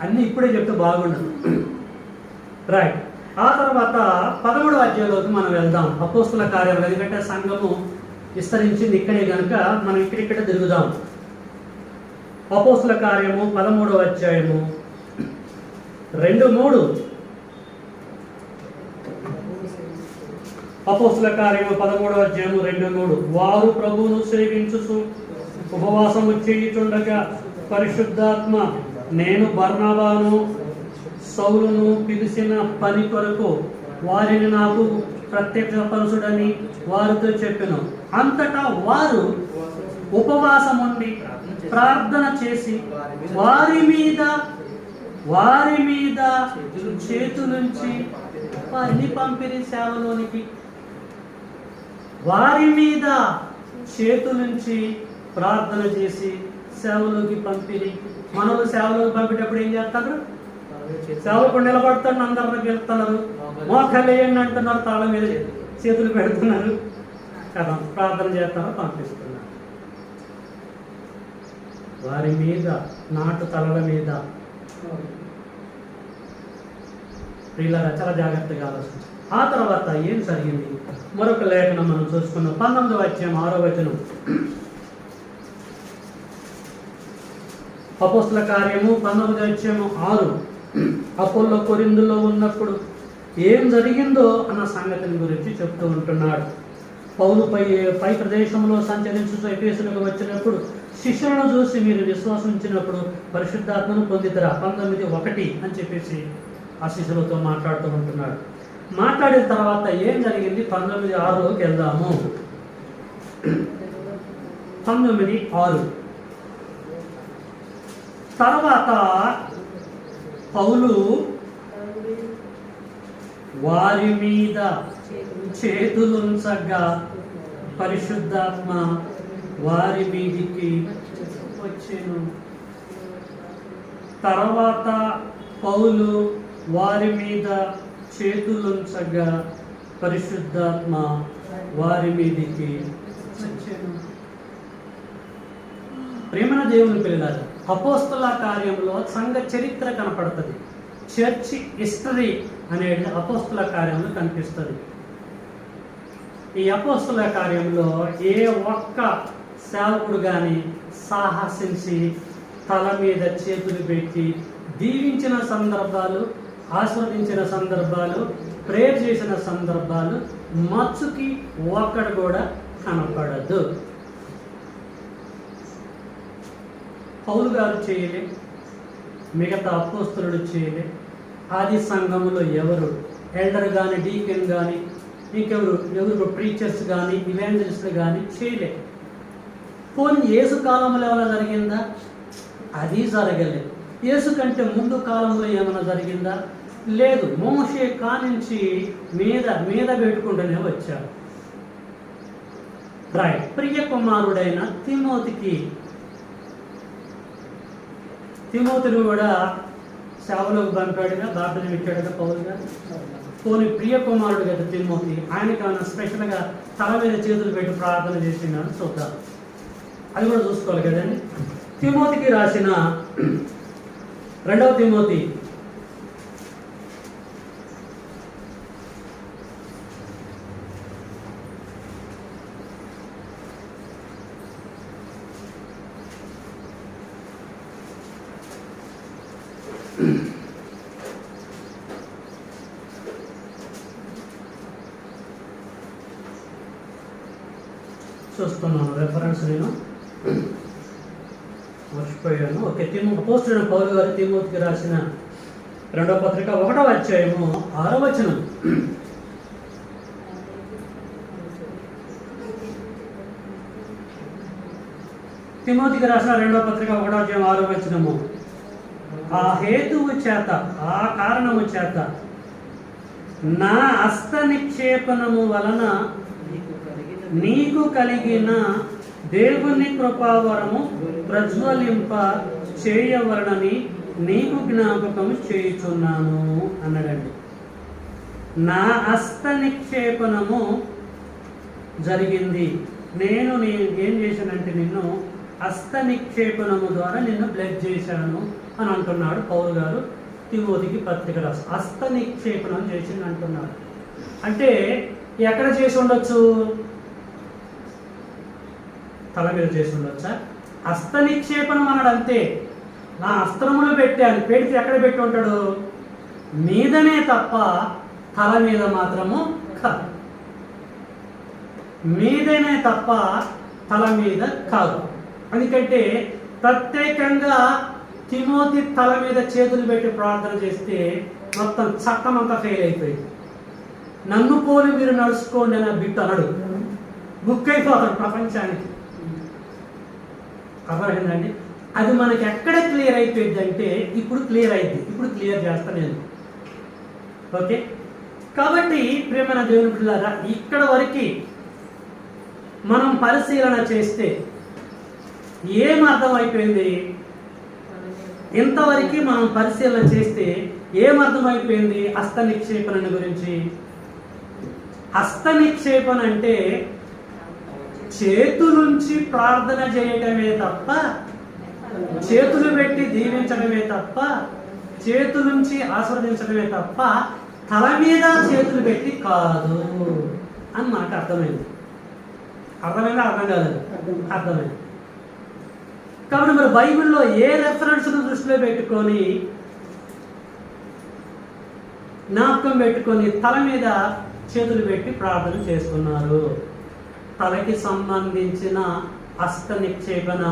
అన్నీ ఇప్పుడే చెప్తే బాగుండదు. రైట్. ఆ తర్వాత 13వ అధ్యాయంలోకి మనం వెళ్దాం. అపోస్తుల కార్యాలు, ఎందుకంటే సంఘము విస్తరించింది ఇక్కడే కనుక మనం ఇక్కడిక్కడ తిరుగుదాం. అపోస్తుల కార్యము 13వ అధ్యాయము 2-3. అపోస్తుల కార్యము 13వ అధ్యాయము 2-3. వారు ప్రభువును సేవించుచు ఉపవాసము చేయుచుండగా పరిశుద్ధాత్మ నేను బర్నబాను సౌలును పిలిచిన పని కొరకు వారిని నాకు ప్రత్యక్షపరచుడని వారితో చెప్పెను. అంతటా వారు ఉపవాసం ఉండి ప్రార్థన చేసి వారి మీద చేతులుంచి వారిని పంపిరి సేవలోనికి. వారి మీద చేతులుంచి ప్రార్థన చేసి సేవలోకి పంపిరి. మనలు సేవలోకి పంపేటప్పుడు ఏం చేస్తారు? సేవకు నిలబడతాడు, అందరికి వెళ్తున్నారు, మోకాళ్ళు వేయండి అంటున్నారు, తాళం మీద చేతులు పెడుతున్నారు కదా, ప్రార్థన చేస్తారు, పంపిస్తున్నారు. వారి మీద, నాటు తలల మీద. ప్రియులారా, చాలా జాగ్రత్తగా ఆలోచించారు. ఆ తర్వాత ఏం జరిగింది? మరొక లేఖనం మనం చూసుకున్నాం. 19వ అధ్యాయం 6వ వచనం. అపోస్తుల కార్యము 19వ అధ్యాయము 6. అపోల్లో కొరింథులో ఉన్నప్పుడు ఏం జరిగిందో అన్న సంగతిని గురించి చెప్తూ ఉంటున్నాడు. పౌలు పై ప్రదేశంలో సంచరించుతూ ఎఫెసులకు వచ్చినప్పుడు శిష్యులను చూసి మీరు విశ్వాసం ఉంచినప్పుడు పరిశుద్ధాత్మను పొందిద్దరా 19:1 అని చెప్పేసి ఆ శిష్యులతో మాట్లాడుతూ ఉంటున్నాడు. మాట్లాడిన తర్వాత ఏం జరిగింది? 19:6లోకి వెళ్దాము. 19:6. తర్వాత పౌలు వారి మీద చేతులుంచగా పరిశుద్ధాత్మ వారి మీదికి వచ్చెను. తర్వాత పౌలు వారి మీద చేతులుంచగా పరిశుద్ధాత్మ వారి మీదికి వచ్చెను. ప్రేమన దేవుని పిల్లలు, అపోస్తుల కార్యంలో సంఘ చరిత్ర కనపడుతుంది. చర్చి హిస్టరీ అనేది అపోస్తుల కార్యంలో కనిపిస్తుంది. ఈ అపోస్తుల కార్యంలో ఏ ఒక్క సేవకుడు కానీ సాహసించి తల మీద చేతులు పెట్టి దీవించిన సందర్భాలు, ఆస్వాదించిన సందర్భాలు, ప్రేయర్ చేసిన సందర్భాలు మచ్చుకి ఒక్కడు కూడా కనపడదు. పౌలు గారు చేయలే, మిగతా అపోస్తలుడు చేయలే. ఆది సంఘములో ఎవరు ఎల్డర్ కానీ, డీకెన్ కానీ, ఇంకెవరు ప్రీచర్స్ కానీ, ఇవాంజలిస్టులు కానీ చేయలే. పోనీ యేసు కాలంలో ఏమైనా జరిగిందా? అది జరగలేదు. యేసు కంటే ముందు కాలంలో ఏమైనా జరిగిందా? లేదు. మోషే కానించి మీద పెట్టుకుంటూనే వచ్చాడు. రైట్. ప్రియ కుమారుడైన తిమోతిని కూడా సేవలోకి పంపాడుగా, బాప్టిజం ఇచ్చాడుగా పౌలు గారు. పోనీ ప్రియ కుమారుడు కదా తిమోతి, ఆయనకి ఏమైనా స్పెషల్గా తల మీద చేతులు పెట్టి ప్రార్థన చేసిందని చూద్దాం. అది కూడా చూసుకోవాలి కదండి. తిమోతికి రాసిన 2వ తిమోతి చూస్తున్నాను రెఫరెన్స్ నేను మర్చిపోయాను. ఓకే, అపోస్తలుడైన పౌలు గారు తిమోతికి రాసిన 2వ పత్రిక 1వ అధ్యాయము 6వ వచనం. తిమోతికి రాసిన 2వ పత్రిక 1వ అధ్యాయం 6వ వచనము. ఆ హేతువు చేత, ఆ కారణము చేత నా హస్త నిక్షేపణము వలన నీకు కలిగిన దేవుని కృపావరము ప్రజ్వలింప చేయవలనని నీకు జ్ఞాపకం చేయుచున్నాను అన్నాడండి. నా హస్త నిక్షేపణము జరిగింది. నేను ఏం చేశానంటే నిన్ను హస్త నిక్షేపణము ద్వారా నిన్ను బ్లెస్ చేశాను అని అంటున్నాడు పౌలు గారు తిమోతికి పత్రిక రాసి. హస్త నిక్షేపణం చేసింది అంటున్నాడు. అంటే ఎక్కడ చేసి ఉండొచ్చు? తల మీద చేసి ఉండొచ్చా? హస్త నిక్షేపణం అన్నాడు అంతే. నా అస్త్రములు పెట్టాను, పెడితే ఎక్కడ పెట్టి ఉంటాడు? మీదనే తప్ప తల మీద మాత్రము కాదు. మీదనే తప్ప తల మీద కాదు. ఎందుకంటే ప్రత్యేకంగా తిమోతి తల మీద చేతులు పెట్టి ప్రార్థన చేస్తే మొత్తం చట్టం అంతా ఫెయిల్ అయిపోయింది. నన్ను పోలి మీరు నడుచుకోండి అని బిట్టు అనడు, బుక్ అయిపోతాడు ప్రపంచానికి. అర్థమైందండి? అది మనకి ఎక్కడ క్లియర్ అయిపోయింది అంటే ఇప్పుడు క్లియర్ అయింది. ఇప్పుడు క్లియర్ చేస్తాను నేను. ఓకే, కాబట్టి ప్రియమైన దేవుని బిడ్డలారా, ఇక్కడ వరకు మనం పరిశీలన చేస్తే ఏం అర్థం అయిపోయింది? ఇంతవరకు మనం పరిశీలన చేస్తే ఏం అర్థమైపోయింది హస్త నిక్షేపణ గురించి? హస్త నిక్షేపణ అంటే చేతులుంచి ప్రార్థన చేయటమే తప్ప, చేతులు పెట్టి దీవించడమే తప్ప, చేతులుంచి ఆశీర్వదించడమే తప్ప తల మీద చేతులు పెట్టి కాదు అని మనకు అర్థమైంది. అర్థమైందా? అర్థం కాలేదు? అర్థమైంది. కాబట్టి మరి బైబిల్లో ఏ రెఫరెన్స్ను దృష్టిలో పెట్టుకొని, జ్ఞాపకం పెట్టుకొని తల మీద చేతులు పెట్టి ప్రార్థన చేస్తున్నారు? తలకి సంబంధించిన హస్త నిక్షేపణ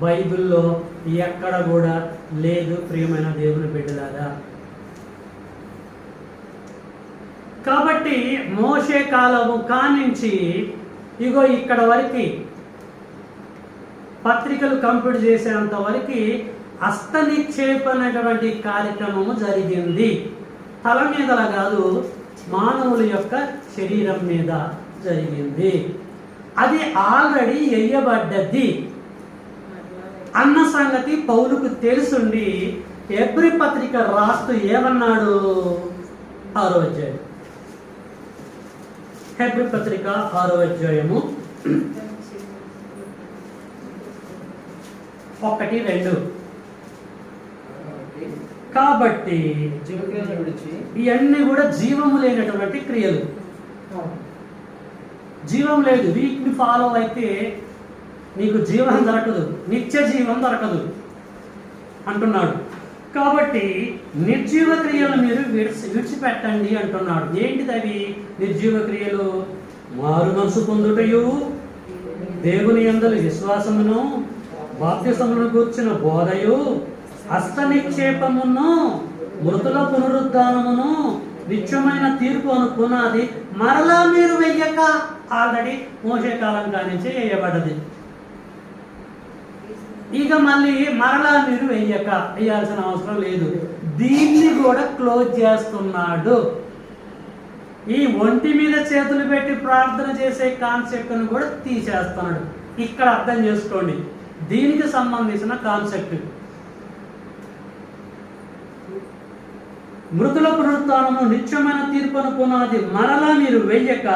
బైబిల్లో ఎక్కడ కూడా లేదు ప్రియమైన దేవుని బిడ్డలారా. కాబట్టి మోషే కాలము కానించి ఇగో ఇక్కడ వరకు పత్రికలు కంప్లీట్ చేసేంత వరకు హస్త నిక్షేపణటువంటి కార్యక్రమము జరిగింది. తల మీద కాదు, మానవుల యొక్క శరీరం మీద జరిగింది. అది ఆల్రెడీ వేయబడ్డది అన్న సంగతి పౌలుకు తెలుసుండి హెబ్రీ పత్రిక రాస్తూ ఏమన్నాడు? 6వ అధ్యాయం, హెబ్రీ పత్రిక 6వ అధ్యాయము 1-2. కాబట్టి ఇవన్నీ కూడా జీవము లేనటువంటి క్రియలు. జీవం లేదు, వీటిని ఫాలో అయితే నీకు జీవం దొరకదు, నిత్య జీవం దొరకదు అంటున్నాడు. కాబట్టి నిర్జీవ క్రియలు మీరు విడిచిపెట్టండి అంటున్నాడు. ఏంటిది అవి నిర్జీవ క్రియలు? మారు మనసు పొందుటయు, దేవుని యందలి విశ్వాసమును, బాప్తిసమును గూర్చిన బోధయు, హస్త నిక్షేపమును, మృతుల పునరుద్ధానమును, నిత్యమైన తీర్పు అనుకున్నది మరలా మీరు వెయ్యక. ఆల్రెడీ మోషే కాలం కానించి వేయబడ్డది. ఇక మళ్ళీ మరలా మీరు వేయాల్సిన అవసరం లేదు. దీన్ని కూడా క్లోజ్ చేస్తున్నాడు. ఈ ఒంటి మీద చేతులు పెట్టి ప్రార్థన చేసే కాన్సెప్ట్ను కూడా తీసేస్తున్నాడు. ఇక్కడ అర్థం చేసుకోండి దీనికి సంబంధించిన కాన్సెప్ట్. మృతుల పునరుత్థానము, నిత్యమైన తీర్పు అనుకున్నది మరలా మీరు వెయ్యక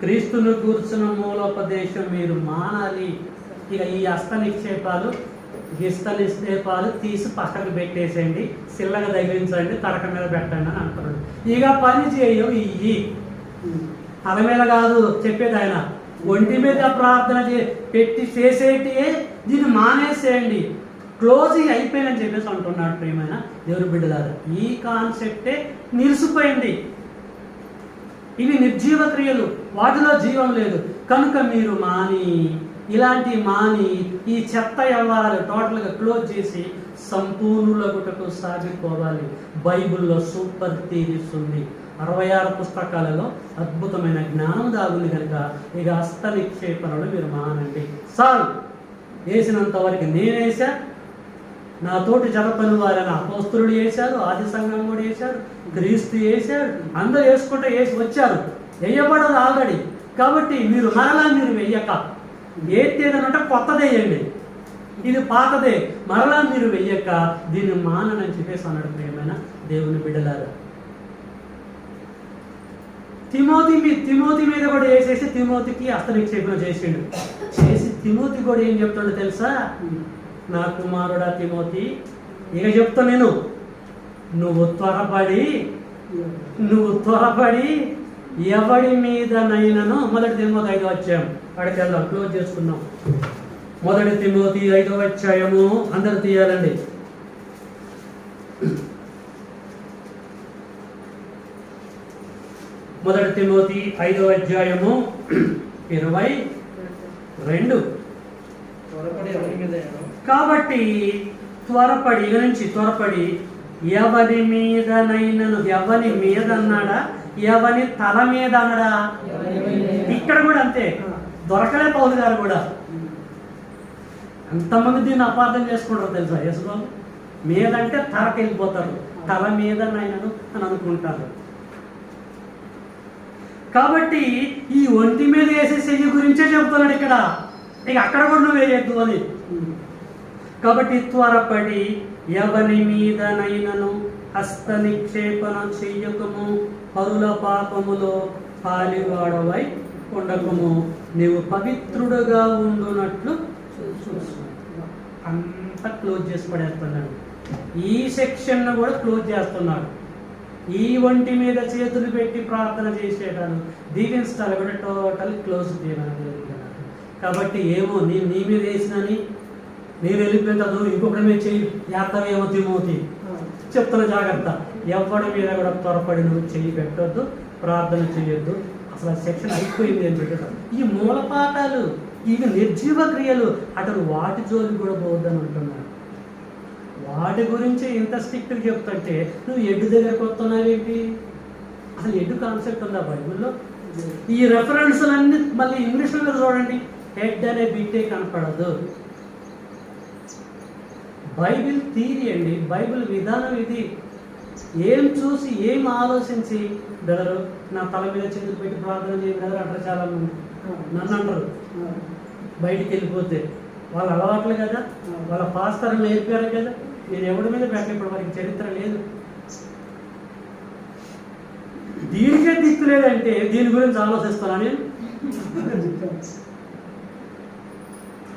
క్రీస్తును కూర్చున్న మూలోపదేశం మీరు మానాలి. ఇక ఈ హస్త నిక్షేపాలు, గిస్త నిక్షేపాలు తీసి పక్కకు పెట్టేసేయండి, సిల్లగా తగిలించండి, తడక మీద పెట్టండి అని అంటున్నాడు. ఇక పని చేయవు. ఇవి తల మీద కాదు చెప్పేది ఆయన, ఒంటి మీద ప్రార్థన పెట్టి చేసేటియే దీన్ని మానేసేయండి. క్లోజ్ అయిపోయిందని చెప్పేసి అంటున్నాడు ప్రియమైన దేవుని బిడ్డలారా. ఈ కాన్సెప్టే నిలిసిపోయింది. ఇవి నిర్జీవ క్రియలు, వాటిలో జీవం లేదు. కనుక మీరు ఇలాంటి ఈ చెత్త వ్యవహారాలు టోటల్గా క్లోజ్ చేసి సంపూర్ణులగుటకు సాగిపోవాలి. బైబిల్లో సూపర్ థీరీస్ ఉంది. 66 పుస్తకాలలో అద్భుతమైన జ్ఞానం దాగుంది కనుక ఇక హస్త నిక్షేపణలు మీరు మానండి. సార్ వేసినంత వరకు నేనేసా, నా తోటి జనపని వారైన అపోస్తలుడు వేశారు, ఆది సంఘం కూడా వేశారు, క్రీస్తు వేశారు, అందరూ వేసుకుంటే వేసి వచ్చారు. వేయబడదు ఆల్రెడీ. కాబట్టి మీరు మరలా మీరు వెయ్యక ఏదేదనంటే కొత్తదే వేయండి, ఇది పాతదే, మరలా మీరు వెయ్యక దీన్ని మానని చెప్పేసి అన్నాడు ప్రియమైన దేవుని బిడ్డలారా. తిమోతి మీద కూడా వేసేసి తిమోతికి హస్తనిక్షేపణ చేసిండు. చేసి తిమోతి కూడా ఏం చెప్తాడో తెలుసా? నా కుమారుడా తిమోతి, ఇక చెప్తా నేను, నువ్వు త్వరపడి ఎవడి మీదనైనాను, మొదటి తిమోతి 5వ అధ్యాయం అక్కడికి వెళ్దాం, క్లోజ్ చేసుకుందాం. మొదటి తిమోతి 5వ అధ్యాయము అందరు తీయాలండి. మొదటి తిమోతి 5వ అధ్యాయము 22. కాబట్టి త్వరపడి ఎవరి మీదనైనను, ఎవరి మీద అన్నాడా, ఎవరి తల మీద అన్నాడా? ఇక్కడ కూడా అంతే, దొరకలే పౌలు గారు కూడా. ఎంతమంది దీన్ని అపార్థం చేసుకుంటారు తెలుసా? యేసుబాబు మీదంటే తలకి వెళ్ళిపోతారు, తల మీదనైనను అని అనుకుంటారు. కాబట్టి ఈ ఒంటి మీద వేసే చెయ్యి గురించే చెబుతున్నాడు ఇక్కడ. ఇక అక్కడ కూడా నువ్వు వేయద్దు అని. కాబట్టి త్వరపడి ఎవరి మీదనైనను హస్త నిక్షేపణ చెయ్యకము, పరుల పాపములో పాలివాడవై ఉండకము, నీవు పవిత్రుడుగా ఉండునట్లు చూసుకో. అంతా క్లోజ్ చేసి పడేస్తున్నాడు. ఈ సెక్షన్ కూడా క్లోజ్ చేస్తున్నాడు. ఈ ఒంటి మీద చేతులు పెట్టి ప్రార్థన చేసేటాను, దీవించాలి కూడా టోటల్ క్లోజ్ చేయాలి. కాబట్టి ఏమో నీ మీద వేసినని నేను వెళ్ళిపోయిన ఇంకొకటి మీద చెయ్యి ఏమో తిమోతి చెప్తున్న జాగ్రత్త. ఎవరి మీద కూడా త్వరపడి నువ్వు చెయ్యి పెట్టొద్దు, ప్రార్థన చేయొద్దు. అసలు సెక్షన్ అయిపోయింది అని పెట్టడం. ఈ మూలపాఠాలు, ఇవి నిర్జీవ క్రియలు, అతను వాటి జోలికి కూడా పోవద్దని అంటున్నాడు. వాటి గురించి ఇంత స్ట్రిక్ట్గా చెప్తుంటే నువ్వు ఎడ్డు దగ్గరకు వస్తున్నావేంటి? అసలు ఎడ్డు కాన్సెప్ట్ ఉందా బైబిల్లో? ఈ రెఫరెన్స్లన్నీ మళ్ళీ ఇంగ్లీష్లో చూడండి, హెడ్ అనే బిట్టే కనపడదు. బైబిల్ థియరీ అండి, బైబిల్ విధానం ఇది. ఏం చూసి ఏం ఆలోచించి బ్రదరు నా తల మీద చేతులు పెట్టి ప్రార్థన చేయ బ్రదర్ అంటారు చాలా మంది. నన్ను అంటారు బయటికి వెళ్ళిపోతే, వాళ్ళ అలవాట్లు కదా, వాళ్ళ పాస్టర్ నేర్పారు కదా. నేను ఎవరి మీద పెట్టినప్పుడు వారికి చరిత్ర లేదు. దీనికే దిక్కు లేదంటే దీని గురించి ఆలోచిస్తానా నేను?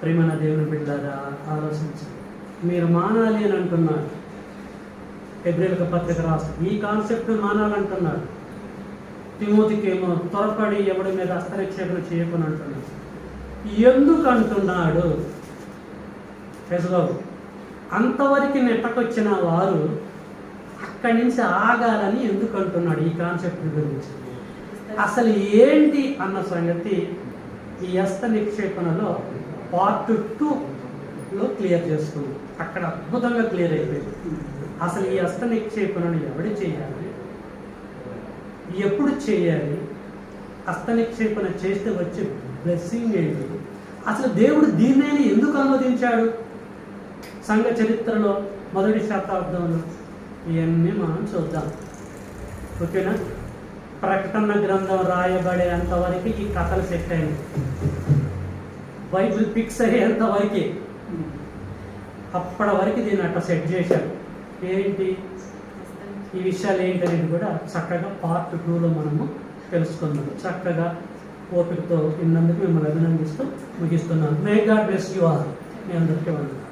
ప్రేమ దేవుని బిడ్డలారా ఆలోచించండి. మీరు మానాలి అని అంటున్నారు. హెబ్రీయులకు పత్రిక రాసి ఈ కాన్సెప్ట్ మానాలంటున్నాడు. తిమోతికి ఏమో త్వరపడి ఎవడి మీద హస్తనిక్షేపణ చేయకుండా అంటున్నాడు. ఎందుకు అంటున్నాడు? యెసుబాబు అంతవరకు నెట్టకొచ్చిన వారు అక్కడి నుంచి ఆగాలని ఎందుకు అంటున్నాడు? ఈ కాన్సెప్ట్ గురించి అసలు ఏంటి అన్న సంగతి ఈ హస్త నిక్షేపణలో పార్ట్ 2లో క్లియర్ చేసుకున్నాం. అక్కడ అద్భుతంగా క్లియర్ అయిపోయింది. అసలు ఈ హస్త నిక్షేపణను ఎవడు చేయాలి, ఎప్పుడు చేయాలి, హస్త నిక్షేపణ చేస్తే వచ్చే బ్లెస్సింగ్ ఏంటి, అసలు దేవుడు దీన్నైనా ఎందుకు అనుమతించాడు? సంఘ చరిత్రలో మొదటి శతాబ్దంలో ఇవన్నీ మనం చూద్దాం. ఓకేనా? ప్రకటన గ్రంథం రాయబడే అంతవరకు ఈ కథలు సెట్ అయింది. బైబిల్ ఫిక్స్ అయ్యేంతవరకే, అప్పటి వరకు దీన్ని అట్లా సెట్ చేశాడు. ఏంటి ఈ విషయాలు ఏంటనేది కూడా చక్కగా పార్ట్ 2లో మనము తెలుసుకుందాం. చక్కగా ఓపికతో విన్నందుకు మిమ్మల్ని అభినందిస్తూ ముగిస్తున్నాను. May God bless you all. మీ అందరికీ వందనాలు.